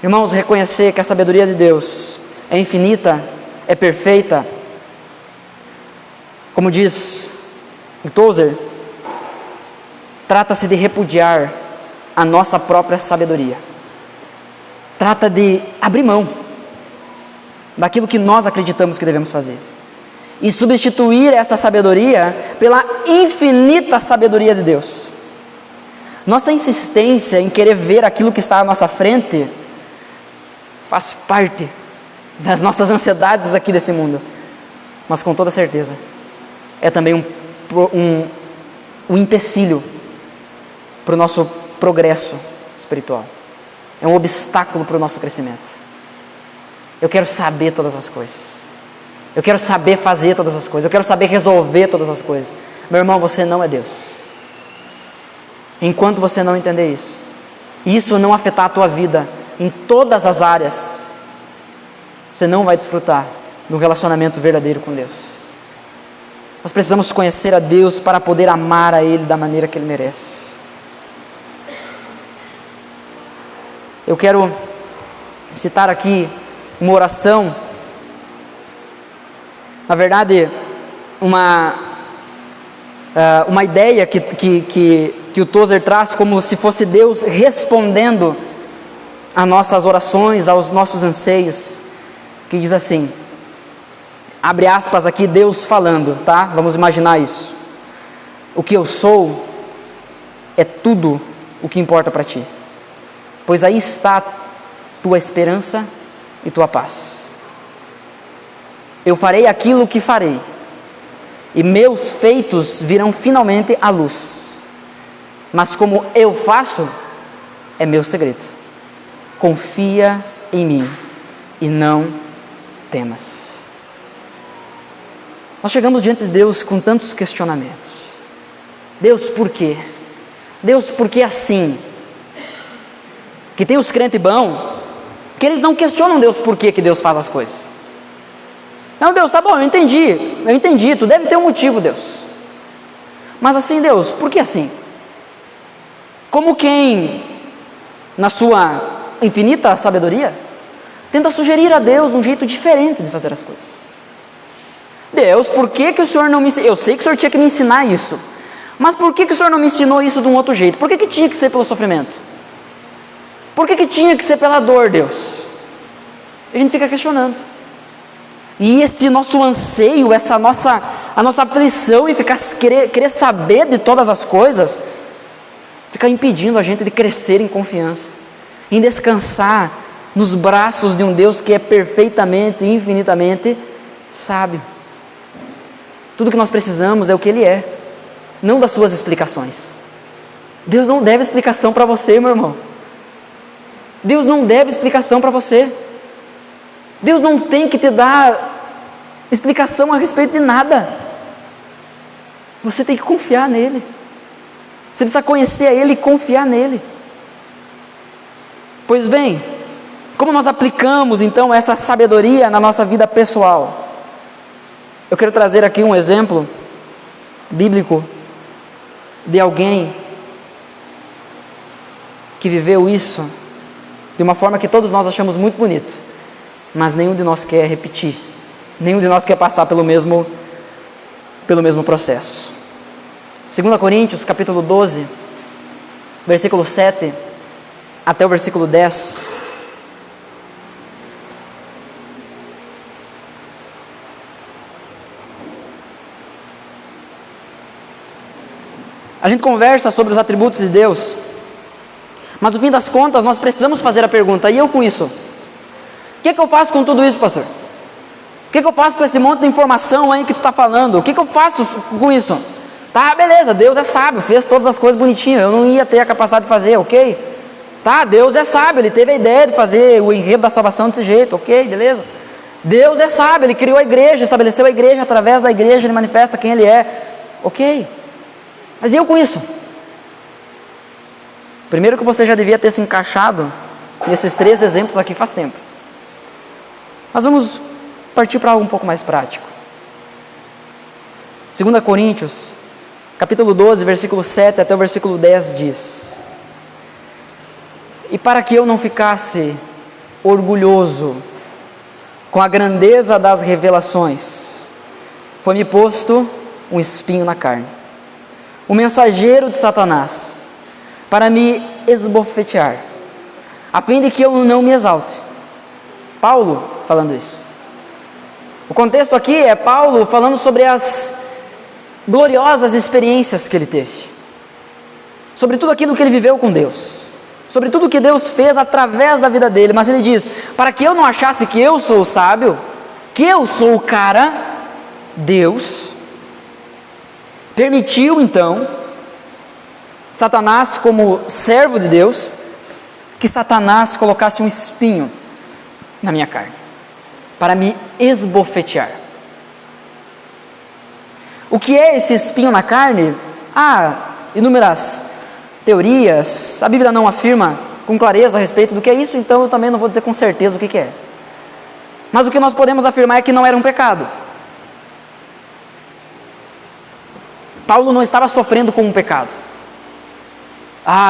Irmãos, reconhecer que a sabedoria de Deus é infinita, é perfeita, como diz Tozer, trata-se de repudiar a nossa própria sabedoria. Trata de abrir mão daquilo que nós acreditamos que devemos fazer e substituir essa sabedoria pela infinita sabedoria de Deus. Nossa insistência em querer ver aquilo que está à nossa frente faz parte das nossas ansiedades aqui desse mundo, mas com toda certeza é também um empecilho para o nosso progresso espiritual. É um obstáculo para o nosso crescimento. Eu quero saber todas as coisas. Eu quero saber fazer todas as coisas. Eu quero saber resolver todas as coisas. Meu irmão, você não é Deus. Enquanto você não entender isso, e isso não afetar a tua vida em todas as áreas, você não vai desfrutar do relacionamento verdadeiro com Deus. Nós precisamos conhecer a Deus para poder amar a Ele da maneira que Ele merece. Eu quero citar aqui uma oração, na verdade, uma ideia que o Tozer traz como se fosse Deus respondendo às nossas orações, aos nossos anseios, que diz assim, abre aspas aqui, Deus falando, tá? Vamos imaginar isso. O que eu sou é tudo o que importa para ti, pois aí está tua esperança e tua paz. Eu farei aquilo que farei, e meus feitos virão finalmente à luz, mas como eu faço, é meu segredo. Confia em mim e não temas. Nós chegamos diante de Deus com tantos questionamentos. Deus, por quê? Deus, por que assim? Que tem os crentes bons, que eles não questionam Deus por que Deus faz as coisas. Não, Deus, tá bom, eu entendi, tu deve ter um motivo, Deus. Mas assim, Deus, por que assim? Como quem, na sua infinita sabedoria, tenta sugerir a Deus um jeito diferente de fazer as coisas. Deus, por que o Senhor não me ensinou? Eu sei que o Senhor tinha que me ensinar isso, mas por que o Senhor não me ensinou isso de um outro jeito? Por que tinha que ser pelo sofrimento? Por que tinha que ser pela dor, Deus? A gente fica questionando. E esse nosso anseio, a nossa aflição em querer saber de todas as coisas, fica impedindo a gente de crescer em confiança, em descansar nos braços de um Deus que é perfeitamente, infinitamente sábio. Tudo que nós precisamos é o que Ele é, não das suas explicações. Deus não deve explicação para você, meu irmão. Deus não deve explicação para você. Deus não tem que te dar explicação a respeito de nada. Você tem que confiar nele. Você precisa conhecer a Ele e confiar nele. Pois bem, como nós aplicamos então essa sabedoria na nossa vida pessoal? Eu quero trazer aqui um exemplo bíblico de alguém que viveu isso de uma forma que todos nós achamos muito bonito, mas nenhum de nós quer repetir, nenhum de nós quer passar pelo mesmo processo. 2 Coríntios capítulo 12, versículo 7 até o versículo 10. A gente conversa sobre os atributos de Deus, mas no fim das contas nós precisamos fazer a pergunta: e eu com isso? O que é que eu faço com tudo isso, pastor? O que é que eu faço com esse monte de informação aí que tu está falando? O que é que eu faço com isso? Tá, beleza, Deus é sábio, fez todas as coisas bonitinho, eu não ia ter a capacidade de fazer, ok? Tá, Deus é sábio, Ele teve a ideia de fazer o enredo da salvação desse jeito, ok, beleza? Deus é sábio, Ele criou a igreja, estabeleceu a igreja, através da igreja Ele manifesta quem Ele é, ok? Mas e eu com isso? Primeiro que você já devia ter se encaixado nesses 3 exemplos aqui faz tempo. Mas vamos partir para algo um pouco mais prático. 2 Coríntios, capítulo 12, versículo 7 até o versículo 10 diz: e para que eu não ficasse orgulhoso com a grandeza das revelações, foi-me posto um espinho na carne, o mensageiro de Satanás, para me esbofetear, a fim de que eu não me exalte. Paulo falando isso. O contexto aqui é Paulo falando sobre as gloriosas experiências que ele teve, sobre tudo aquilo que ele viveu com Deus, sobre tudo que Deus fez através da vida dele, mas ele diz: para que eu não achasse que eu sou o sábio, que eu sou o cara, Deus permitiu então Satanás, como servo de Deus, que Satanás colocasse um espinho na minha carne, para me esbofetear. O que é esse espinho na carne? Inúmeras teorias, a Bíblia não afirma com clareza a respeito do que é isso, então eu também não vou dizer com certeza o que é. Mas o que nós podemos afirmar é que não era um pecado. Paulo não estava sofrendo com um pecado.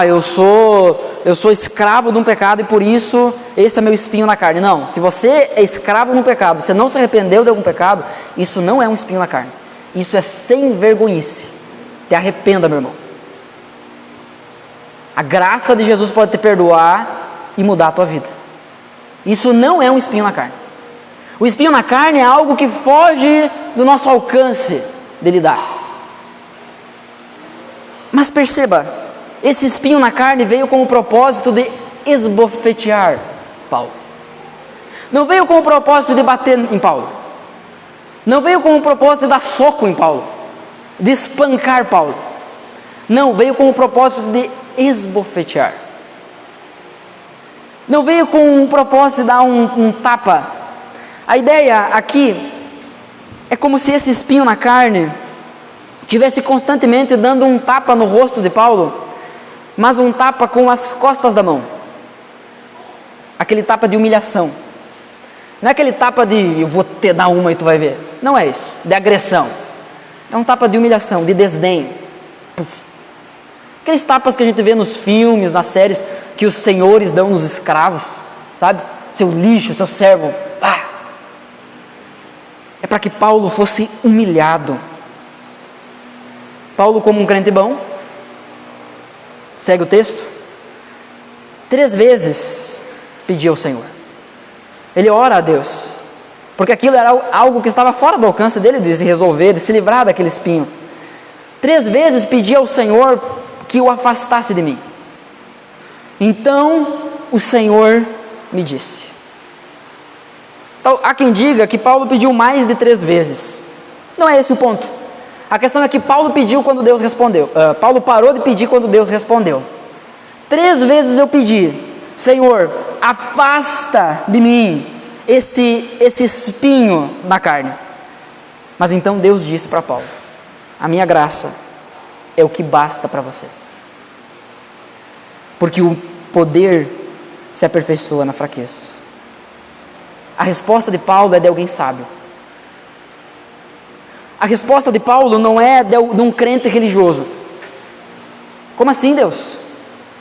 Eu sou escravo de um pecado e por isso esse é meu espinho na carne. Não, se você é escravo de um pecado, você não se arrependeu de algum pecado, isso não é um espinho na carne. Isso é sem vergonhice. Te arrependa, meu irmão. A graça de Jesus pode te perdoar e mudar a tua vida. Isso não é um espinho na carne. O espinho na carne é algo que foge do nosso alcance de lidar. Mas perceba, esse espinho na carne veio com o propósito de esbofetear Paulo. Não veio com o propósito de bater em Paulo. Não veio com o propósito de dar soco em Paulo, de espancar Paulo. Não, veio com o propósito de esbofetear. Não veio com o propósito de dar um tapa. A ideia aqui é como se esse espinho na carne estivesse constantemente dando um tapa no rosto de Paulo, mas um tapa com as costas da mão. Aquele tapa de humilhação. Não é aquele tapa de eu vou te dar uma e tu vai ver. Não é isso, de agressão. É um tapa de humilhação, de desdém. Puf. Aqueles tapas que a gente vê nos filmes, nas séries, que os senhores dão nos escravos, sabe? Seu lixo, seu servo. É para que Paulo fosse humilhado. Paulo, como um crente bom, segue o texto, 3 vezes pediu ao Senhor. Ele ora a Deus, porque aquilo era algo que estava fora do alcance dele de se resolver, de se livrar daquele espinho. 3 vezes pedia ao Senhor que o afastasse de mim. Então o Senhor me disse. Então, há quem diga que Paulo pediu mais de 3 vezes. Não é esse o ponto. A questão é que Paulo pediu quando Deus respondeu. Paulo parou de pedir quando Deus respondeu. 3 vezes eu pedi: Senhor, afasta de mim esse espinho na carne. Mas então Deus disse para Paulo: a minha graça é o que basta para você. Porque o poder se aperfeiçoa na fraqueza. A resposta de Paulo é de alguém sábio. A resposta de Paulo não é de um crente religioso. Como assim, Deus?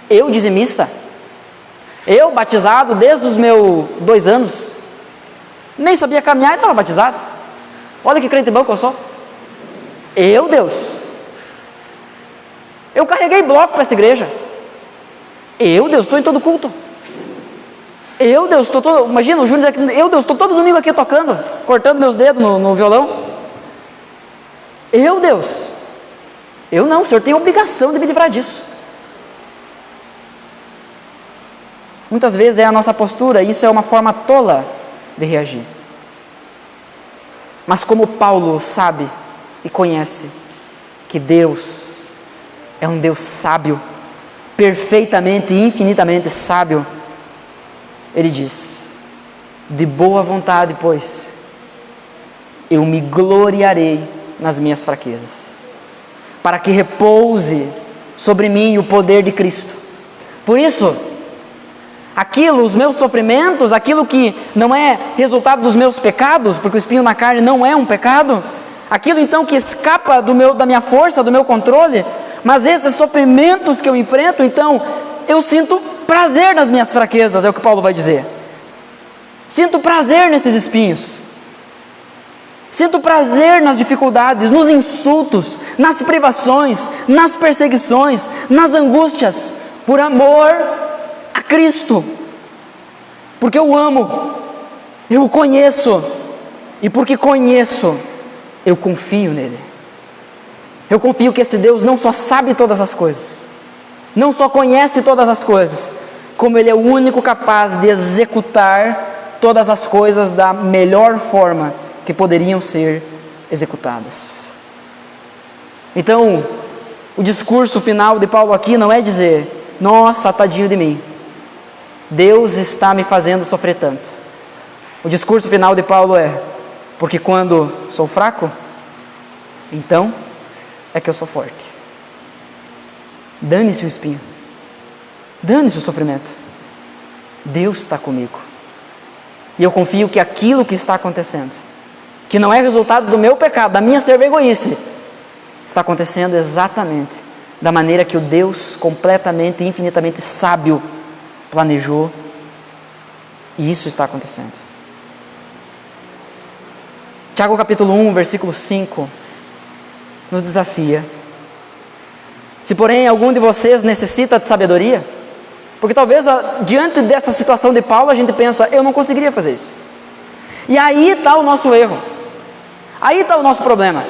Eu dizimista? Eu batizado desde os meus 2 anos? Nem sabia caminhar e estava batizado. Olha que crente bom que eu sou. Eu, Deus? Eu carreguei bloco para essa igreja. Eu, Deus, estou em todo culto. Eu, Deus, estou todo... Imagina, o Júnior aqui. Eu, Deus, estou todo domingo aqui tocando, cortando meus dedos no violão. Eu, Deus? Eu não, o Senhor tem a obrigação de me livrar disso. Muitas vezes é a nossa postura, e isso é uma forma tola de reagir. Mas como Paulo sabe e conhece que Deus é um Deus sábio, perfeitamente e infinitamente sábio, ele diz: de boa vontade, pois, eu me gloriarei nas minhas fraquezas, para que repouse sobre mim o poder de Cristo. Por isso, os meus sofrimentos, aquilo que não é resultado dos meus pecados, porque o espinho na carne não é um pecado, aquilo então que escapa da minha força, do meu controle, mas esses sofrimentos que eu enfrento, então, eu sinto prazer nas minhas fraquezas, é o que Paulo vai dizer. Sinto prazer nesses espinhos. Sinto prazer nas dificuldades, nos insultos, nas privações, nas perseguições, nas angústias, por amor a Cristo, porque eu amo, eu o conheço, e porque conheço, eu confio nele. Eu confio que esse Deus não só sabe todas as coisas, não só conhece todas as coisas, como ele é o único capaz de executar todas as coisas da melhor forma que poderiam ser executadas. Então, o discurso final de Paulo aqui não é dizer: nossa, tadinho de mim, Deus está me fazendo sofrer tanto. O discurso final de Paulo é: porque quando sou fraco, então é que eu sou forte. Dane-se o espinho, dane-se o sofrimento, Deus está comigo, e eu confio que aquilo que está acontecendo, que não é resultado do meu pecado, da minha ser egoísta, está acontecendo exatamente da maneira que o Deus completamente e infinitamente sábio planejou, e isso está acontecendo. Tiago capítulo 1, versículo 5, nos desafia: se porém algum de vocês necessita de sabedoria, porque talvez diante dessa situação de Paulo a gente pensa: eu não conseguiria fazer isso. E aí está o nosso erro, aí está o nosso problema.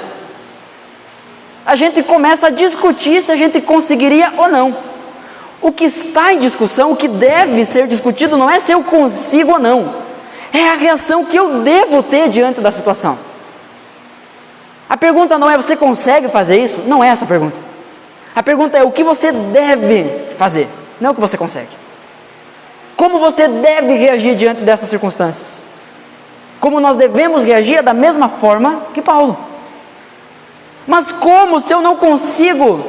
A gente começa a discutir se a gente conseguiria ou não. O que está em discussão, o que deve ser discutido, não é se eu consigo ou não, é a reação que eu devo ter diante da situação. A pergunta não é: você consegue fazer isso? Não é essa a pergunta. A pergunta é: o que você deve fazer, não é o que você consegue. Como você deve reagir diante dessas circunstâncias? Como nós devemos reagir é da mesma forma que Paulo. Mas como se eu não consigo?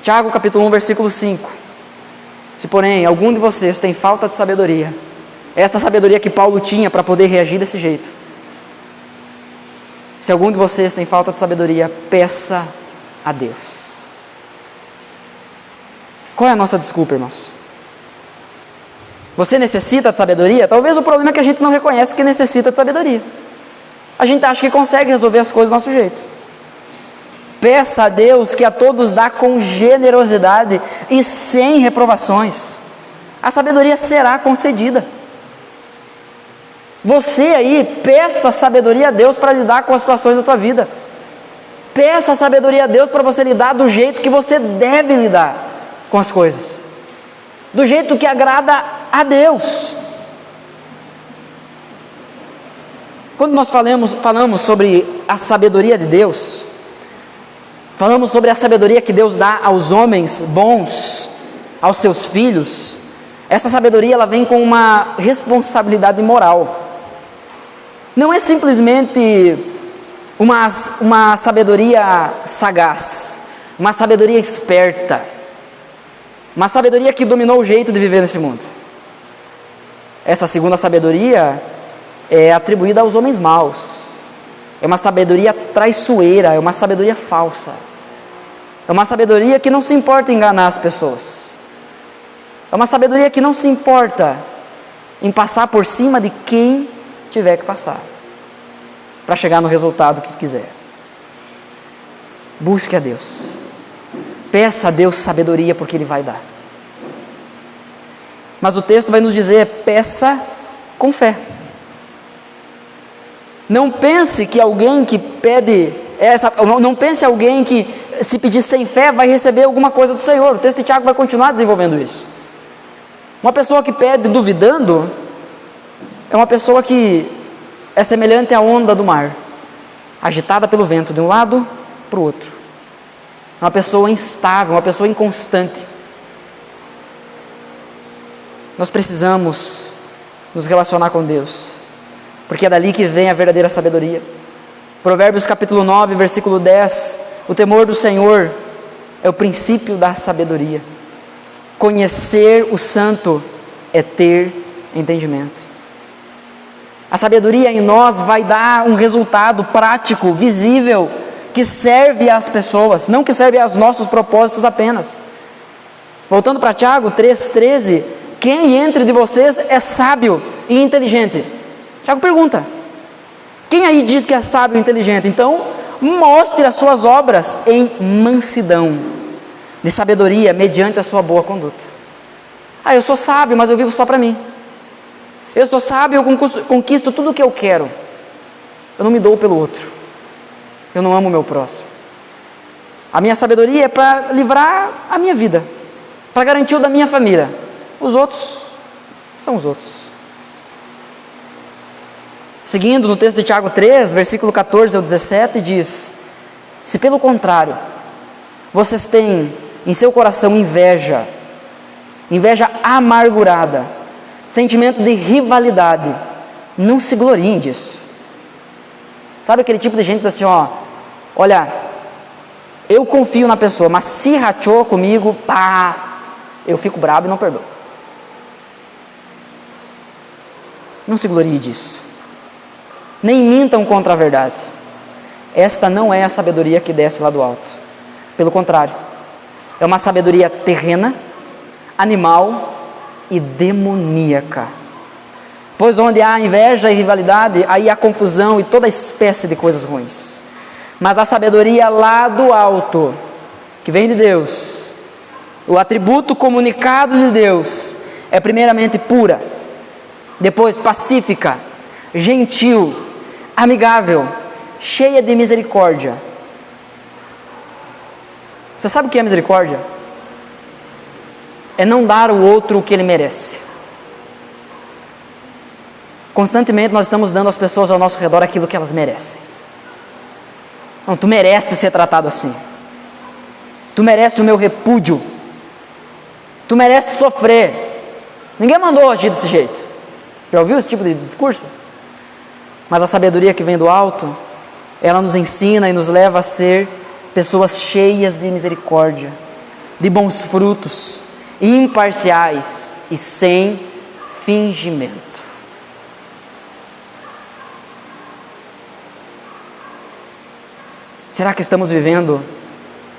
Tiago capítulo 1, versículo 5. Se porém algum de vocês tem falta de sabedoria, essa sabedoria que Paulo tinha para poder reagir desse jeito, se algum de vocês tem falta de sabedoria, peça a Deus. Qual é a nossa desculpa, irmãos? Você necessita de sabedoria? Talvez o problema é que a gente não reconhece que necessita de sabedoria. A gente acha que consegue resolver as coisas do nosso jeito. Peça a Deus, que a todos dá com generosidade e sem reprovações. A sabedoria será concedida. Você aí, peça sabedoria a Deus para lidar com as situações da tua vida. Peça a sabedoria a Deus para você lidar do jeito que você deve lidar com as coisas, do jeito que agrada a Deus. Quando nós falamos sobre a sabedoria de Deus, falamos sobre a sabedoria que Deus dá aos homens bons, aos seus filhos. Essa sabedoria, ela vem com uma responsabilidade moral. Não é simplesmente uma sabedoria sagaz, uma sabedoria esperta, uma sabedoria que dominou o jeito de viver nesse mundo. Essa segunda sabedoria é atribuída aos homens maus. É uma sabedoria traiçoeira, é uma sabedoria falsa. É uma sabedoria que não se importa em enganar as pessoas. É uma sabedoria que não se importa em passar por cima de quem tiver que passar, para chegar no resultado que quiser. Busque a Deus. Peça a Deus sabedoria, porque Ele vai dar. Mas o texto vai nos dizer: peça com fé. Não pense que alguém que pede, não pense alguém que se pedir sem fé vai receber alguma coisa do Senhor. O texto de Tiago vai continuar desenvolvendo isso. Uma pessoa que pede duvidando é uma pessoa que é semelhante à onda do mar, agitada pelo vento de um lado para o outro. É uma pessoa instável, uma pessoa inconstante. Nós precisamos nos relacionar com Deus, porque é dali que vem a verdadeira sabedoria. Provérbios capítulo 9, versículo 10: o temor do Senhor é o princípio da sabedoria. Conhecer o santo é ter entendimento. A sabedoria em nós vai dar um resultado prático, visível, que serve às pessoas, não que serve aos nossos propósitos apenas. Voltando para Tiago 3,13: quem entre de vocês é sábio e inteligente? Tiago pergunta: quem aí diz que é sábio e inteligente? Então, mostre as suas obras em mansidão, de sabedoria, mediante a sua boa conduta. Eu sou sábio, mas eu vivo só para mim. Eu sou sábio, eu conquisto tudo o que eu quero. Eu não me dou pelo outro. Eu não amo o meu próximo. A minha sabedoria é para livrar a minha vida, para garantir o da minha família. Os outros são os outros. Seguindo no texto de Tiago 3, versículo 14 ao 17, diz: se pelo contrário, vocês têm em seu coração inveja amargurada, sentimento de rivalidade, não se gloriem disso. Sabe aquele tipo de gente que diz assim: olha, eu confio na pessoa, mas se rachou comigo, eu fico bravo e não perdoo. Não se glorie disso. Nem mintam contra a verdade. Esta não é a sabedoria que desce lá do alto. Pelo contrário, é uma sabedoria terrena, animal e demoníaca. Pois onde há inveja e rivalidade, aí há confusão e toda espécie de coisas ruins. Mas a sabedoria lá do alto, que vem de Deus, o atributo comunicado de Deus, é primeiramente pura, depois pacífica, gentil, amigável, cheia de misericórdia. Você sabe o que é misericórdia? É não dar ao outro o que ele merece. Constantemente nós estamos dando às pessoas ao nosso redor aquilo que elas merecem. Não, tu mereces ser tratado assim. Tu mereces o meu repúdio. Tu mereces sofrer. Ninguém mandou agir desse jeito. Já ouviu esse tipo de discurso? Mas a sabedoria que vem do alto, ela nos ensina e nos leva a ser pessoas cheias de misericórdia, de bons frutos, imparciais e sem fingimento. Será que estamos vivendo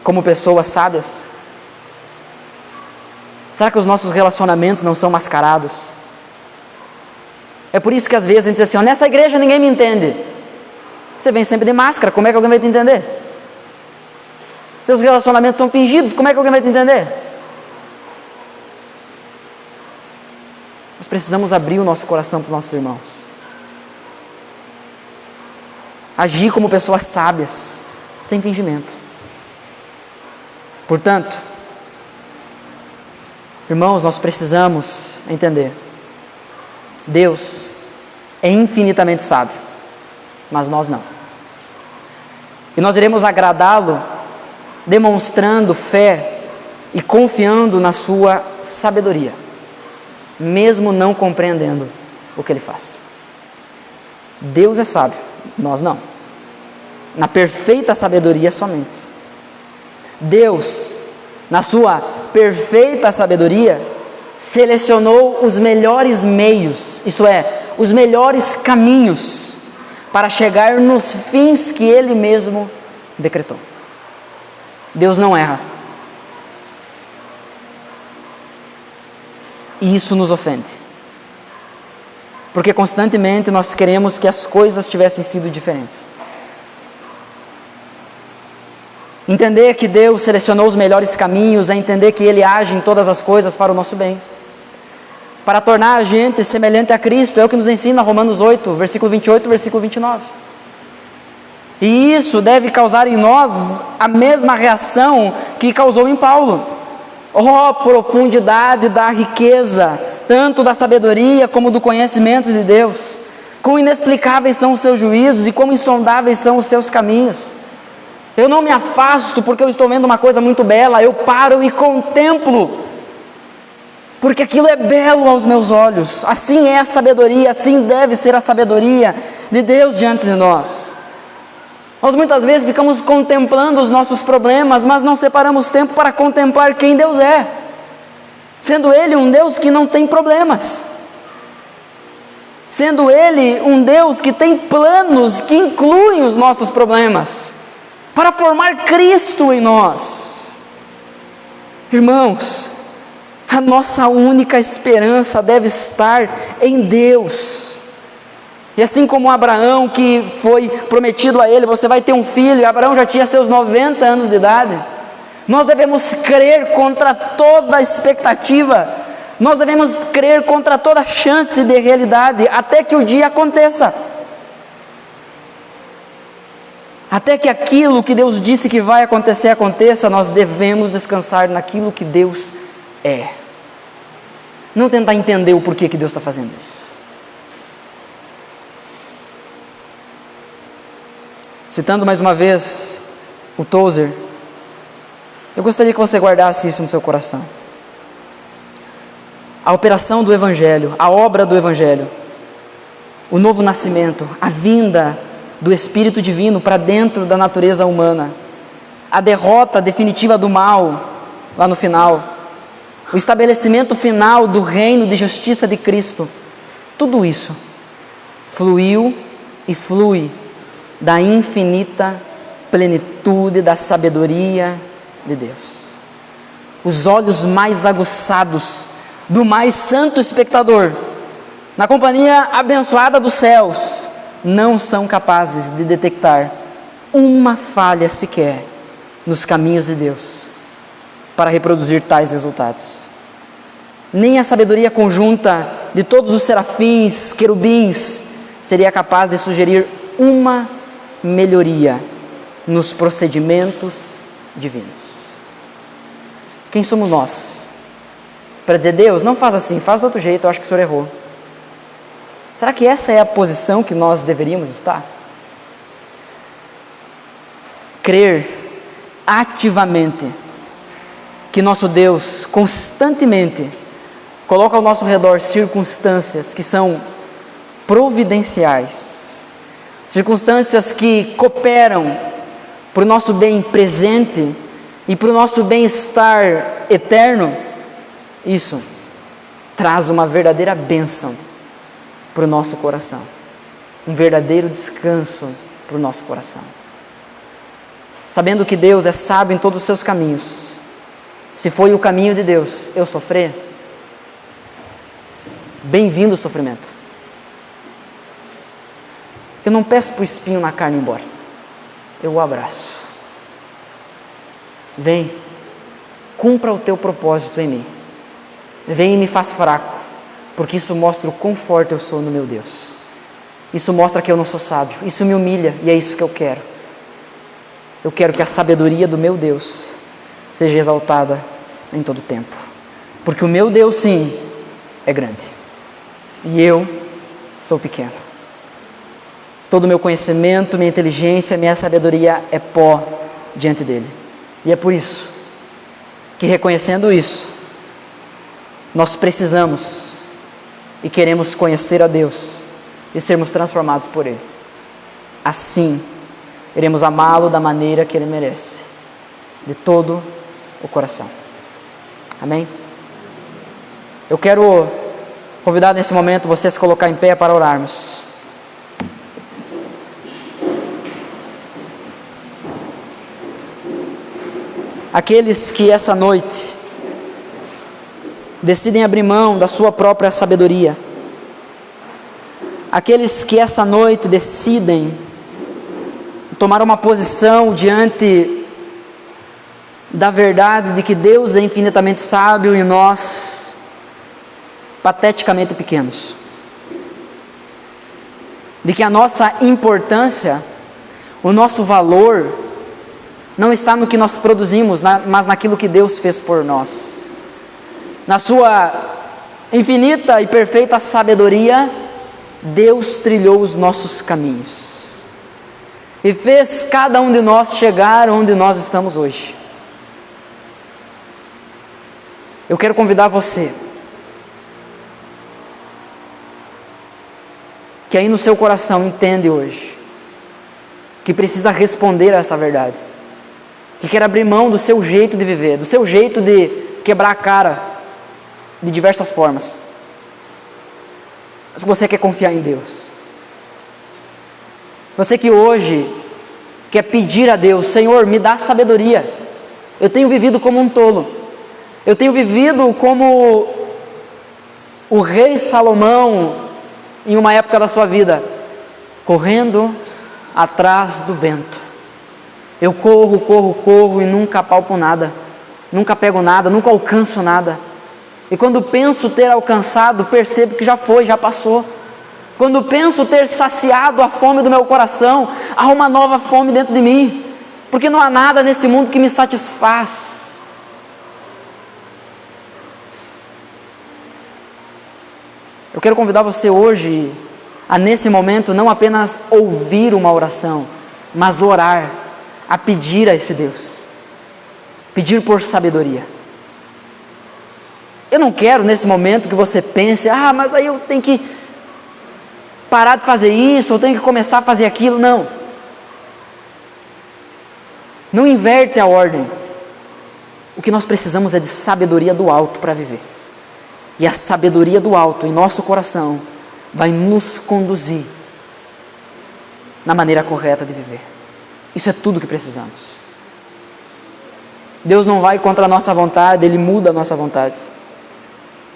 como pessoas sábias? Será que os nossos relacionamentos não são mascarados? É por isso que às vezes a gente diz assim: nessa igreja ninguém me entende. Você vem sempre de máscara, como é que alguém vai te entender? Seus relacionamentos são fingidos, como é que alguém vai te entender? Nós precisamos abrir o nosso coração para os nossos irmãos. Agir como pessoas sábias, sem fingimento. Portanto, irmãos, nós precisamos entender: Deus é infinitamente sábio, mas nós não. E nós iremos agradá-lo demonstrando fé e confiando na sua sabedoria, mesmo não compreendendo o que ele faz. Deus é sábio, nós não. Na perfeita sabedoria somente. Deus, na sua perfeita sabedoria, selecionou os melhores meios, isto é, os melhores caminhos, para chegar nos fins que Ele mesmo decretou. Deus não erra. E isso nos ofende. Porque constantemente nós queremos que as coisas tivessem sido diferentes. Entender que Deus selecionou os melhores caminhos é entender que Ele age em todas as coisas para o nosso bem, para tornar a gente semelhante a Cristo. É o que nos ensina Romanos 8, versículo 28, versículo 29. E isso deve causar em nós a mesma reação que causou em Paulo. Oh, profundidade da riqueza, tanto da sabedoria como do conhecimento de Deus! Quão inexplicáveis são os seus juízos e quão insondáveis são os seus caminhos! Eu não me afasto porque eu estou vendo uma coisa muito bela, eu paro e contemplo, porque aquilo é belo aos meus olhos. Assim é a sabedoria, assim deve ser a sabedoria de Deus diante de nós. Nós muitas vezes ficamos contemplando os nossos problemas, mas não separamos tempo para contemplar quem Deus é, sendo Ele um Deus que não tem problemas, sendo Ele um Deus que tem planos que incluem os nossos problemas, para formar Cristo em nós. Irmãos, a nossa única esperança deve estar em Deus. E assim como Abraão, que foi prometido a ele, você vai ter um filho, e Abraão já tinha seus 90 anos de idade, nós devemos crer contra toda expectativa, nós devemos crer contra toda chance de realidade, até que o dia aconteça. Até que aquilo que Deus disse que vai acontecer, aconteça, nós devemos descansar naquilo que Deus é. Não tentar entender o porquê que Deus está fazendo isso. Citando mais uma vez o Tozer, eu gostaria que você guardasse isso no seu coração. A operação do Evangelho, a obra do Evangelho, o novo nascimento, a vinda do Espírito Divino para dentro da natureza humana, a derrota definitiva do mal lá no final, o estabelecimento final do reino de justiça de Cristo, tudo isso fluiu e flui da infinita plenitude da sabedoria de Deus. Os olhos mais aguçados do mais santo espectador, na companhia abençoada dos céus, não são capazes de detectar uma falha sequer nos caminhos de Deus para reproduzir tais resultados. Nem a sabedoria conjunta de todos os serafins, querubins, seria capaz de sugerir uma melhoria nos procedimentos divinos. Quem somos nós para dizer: Deus, não faz assim, faz do outro jeito, eu acho que o Senhor errou? Será que essa é a posição que nós deveríamos estar? Crer ativamente que nosso Deus constantemente coloca ao nosso redor circunstâncias que são providenciais, circunstâncias que cooperam para o nosso bem presente e para o nosso bem-estar eterno. Isso traz uma verdadeira bênção para o nosso coração, um verdadeiro descanso para o nosso coração, sabendo que Deus é sábio em todos os seus caminhos. Se foi o caminho de Deus eu sofrer, bem-vindo o sofrimento. Eu não peço para o espinho na carne ir embora, eu o abraço. Vem, cumpra o teu propósito em mim, vem e me faz fraco, porque isso mostra o quão forte eu sou no meu Deus. Isso mostra que eu não sou sábio, isso me humilha e é isso que eu quero. eu quero que a sabedoria do meu Deus seja exaltada em todo tempo. Porque o meu Deus, sim, é grande. E eu sou pequeno. Todo o meu conhecimento, minha inteligência, minha sabedoria é pó diante dele. E é por isso que, reconhecendo isso, nós precisamos e queremos conhecer a Deus e sermos transformados por Ele. Assim, iremos amá-lo da maneira que Ele merece, de todo o coração. Amém? Eu quero convidar nesse momento você a se colocar em pé para orarmos. Aqueles que essa noite decidem abrir mão da sua própria sabedoria, aqueles que essa noite decidem tomar uma posição diante da verdade de que Deus é infinitamente sábio e nós pateticamente pequenos, de que a nossa importância, o nosso valor não está no que nós produzimos, mas naquilo que Deus fez por nós. Na sua infinita e perfeita sabedoria, Deus trilhou os nossos caminhos e fez cada um de nós chegar onde nós estamos hoje. Eu quero convidar você que aí no seu coração entende hoje que precisa responder a essa verdade, que quer abrir mão do seu jeito de viver, do seu jeito de quebrar a cara de diversas formas, mas você quer confiar em Deus. Você que hoje quer pedir a Deus: Senhor, me dá sabedoria. Eu tenho vivido como um tolo, eu tenho vivido como o rei Salomão em uma época da sua vida, correndo atrás do vento. Eu corro e nunca apalpo nada, nunca pego nada, nunca alcanço nada. E quando penso ter alcançado, percebo que já foi, já passou. Quando penso ter saciado a fome do meu coração, há uma nova fome dentro de mim, porque não há nada nesse mundo que me satisfaz. Eu quero convidar você hoje a, nesse momento, não apenas ouvir uma oração, mas orar, a pedir a esse Deus, pedir por sabedoria. Eu não quero nesse momento que você pense: mas aí eu tenho que parar de fazer isso, eu tenho que começar a fazer aquilo. Não. Não inverte a ordem. O que nós precisamos é de sabedoria do alto para viver. E a sabedoria do alto em nosso coração vai nos conduzir na maneira correta de viver. Isso é tudo que precisamos. Deus não vai contra a nossa vontade, Ele muda a nossa vontade.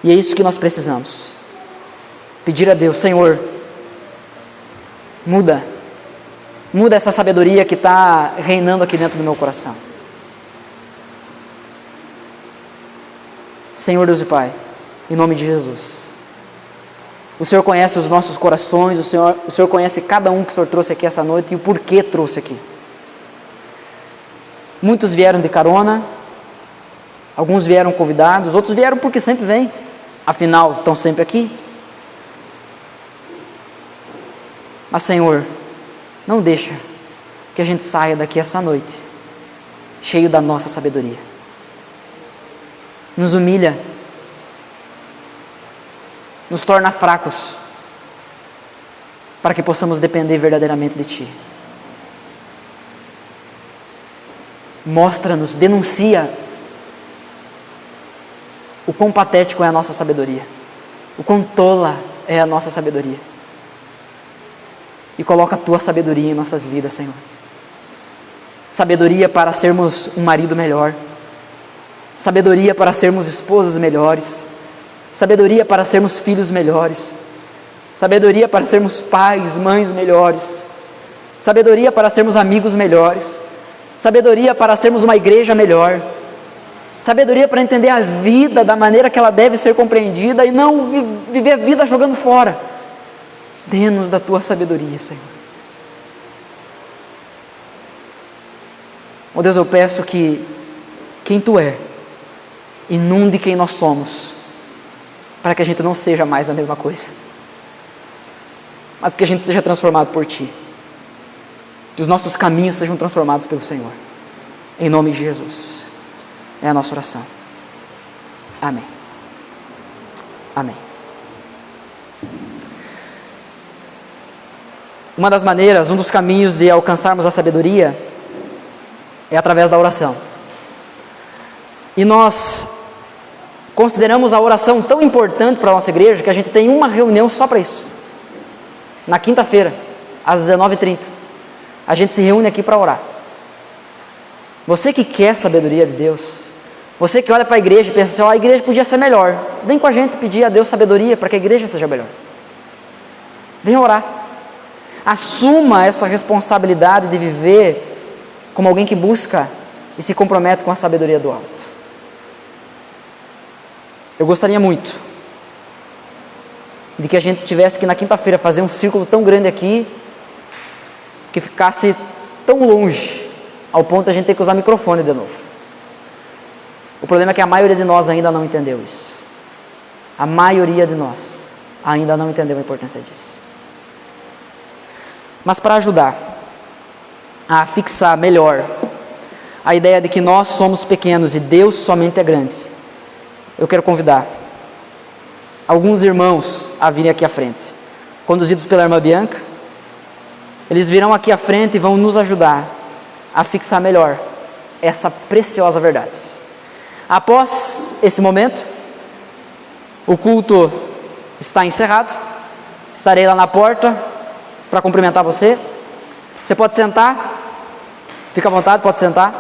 E é isso que nós precisamos. Pedir a Deus: Senhor, muda essa sabedoria que está reinando aqui dentro do meu coração. Senhor Deus e Pai, em nome de Jesus, o Senhor conhece os nossos corações, o Senhor conhece cada um que o Senhor trouxe aqui essa noite e o porquê trouxe aqui. Muitos vieram de carona, alguns vieram convidados, outros vieram porque sempre vêm, afinal estão sempre aqui. Mas Senhor, não deixa que a gente saia daqui essa noite cheio da nossa sabedoria. Nos humilha, nos torna fracos, para que possamos depender verdadeiramente de Ti. Mostra-nos, denuncia o quão patético é a nossa sabedoria, o quão tola é a nossa sabedoria, e coloca a Tua sabedoria em nossas vidas, Senhor. Sabedoria para sermos um marido melhor, sabedoria para sermos esposas melhores, sabedoria para sermos filhos melhores, sabedoria para sermos pais, mães melhores, sabedoria para sermos amigos melhores, sabedoria para sermos uma igreja melhor, sabedoria para entender a vida da maneira que ela deve ser compreendida e não viver a vida jogando fora. Dê-nos da Tua sabedoria, Senhor. Ó Deus, eu peço que quem Tu é inunde quem nós somos, para que a gente não seja mais a mesma coisa, mas que a gente seja transformado por Ti, que os nossos caminhos sejam transformados pelo Senhor, em nome de Jesus, é a nossa oração. Amém. Amém. Uma das maneiras, um dos caminhos de alcançarmos a sabedoria é através da oração. E nós consideramos a oração tão importante para a nossa igreja que a gente tem uma reunião só para isso. Na quinta-feira, às 19h30, a gente se reúne aqui para orar. Você que quer sabedoria de Deus, você que olha para a igreja e pensa assim, a igreja podia ser melhor, vem com a gente pedir a Deus sabedoria para que a igreja seja melhor. Venha orar. Assuma essa responsabilidade de viver como alguém que busca e se compromete com a sabedoria do alto. Eu gostaria muito de que a gente tivesse que na quinta-feira fazer um círculo tão grande aqui, que ficasse tão longe, ao ponto de a gente ter que usar microfone de novo. O problema é que a maioria de nós ainda não entendeu isso. A maioria de nós ainda não entendeu a importância disso. Mas para ajudar a fixar melhor a ideia de que nós somos pequenos e Deus somente é grande, eu quero convidar alguns irmãos a virem aqui à frente, conduzidos pela irmã Bianca. Eles virão aqui à frente e vão nos ajudar a fixar melhor essa preciosa verdade. Após esse momento, o culto está encerrado. Estarei lá na porta para cumprimentar você. Você pode sentar, fica à vontade, pode sentar.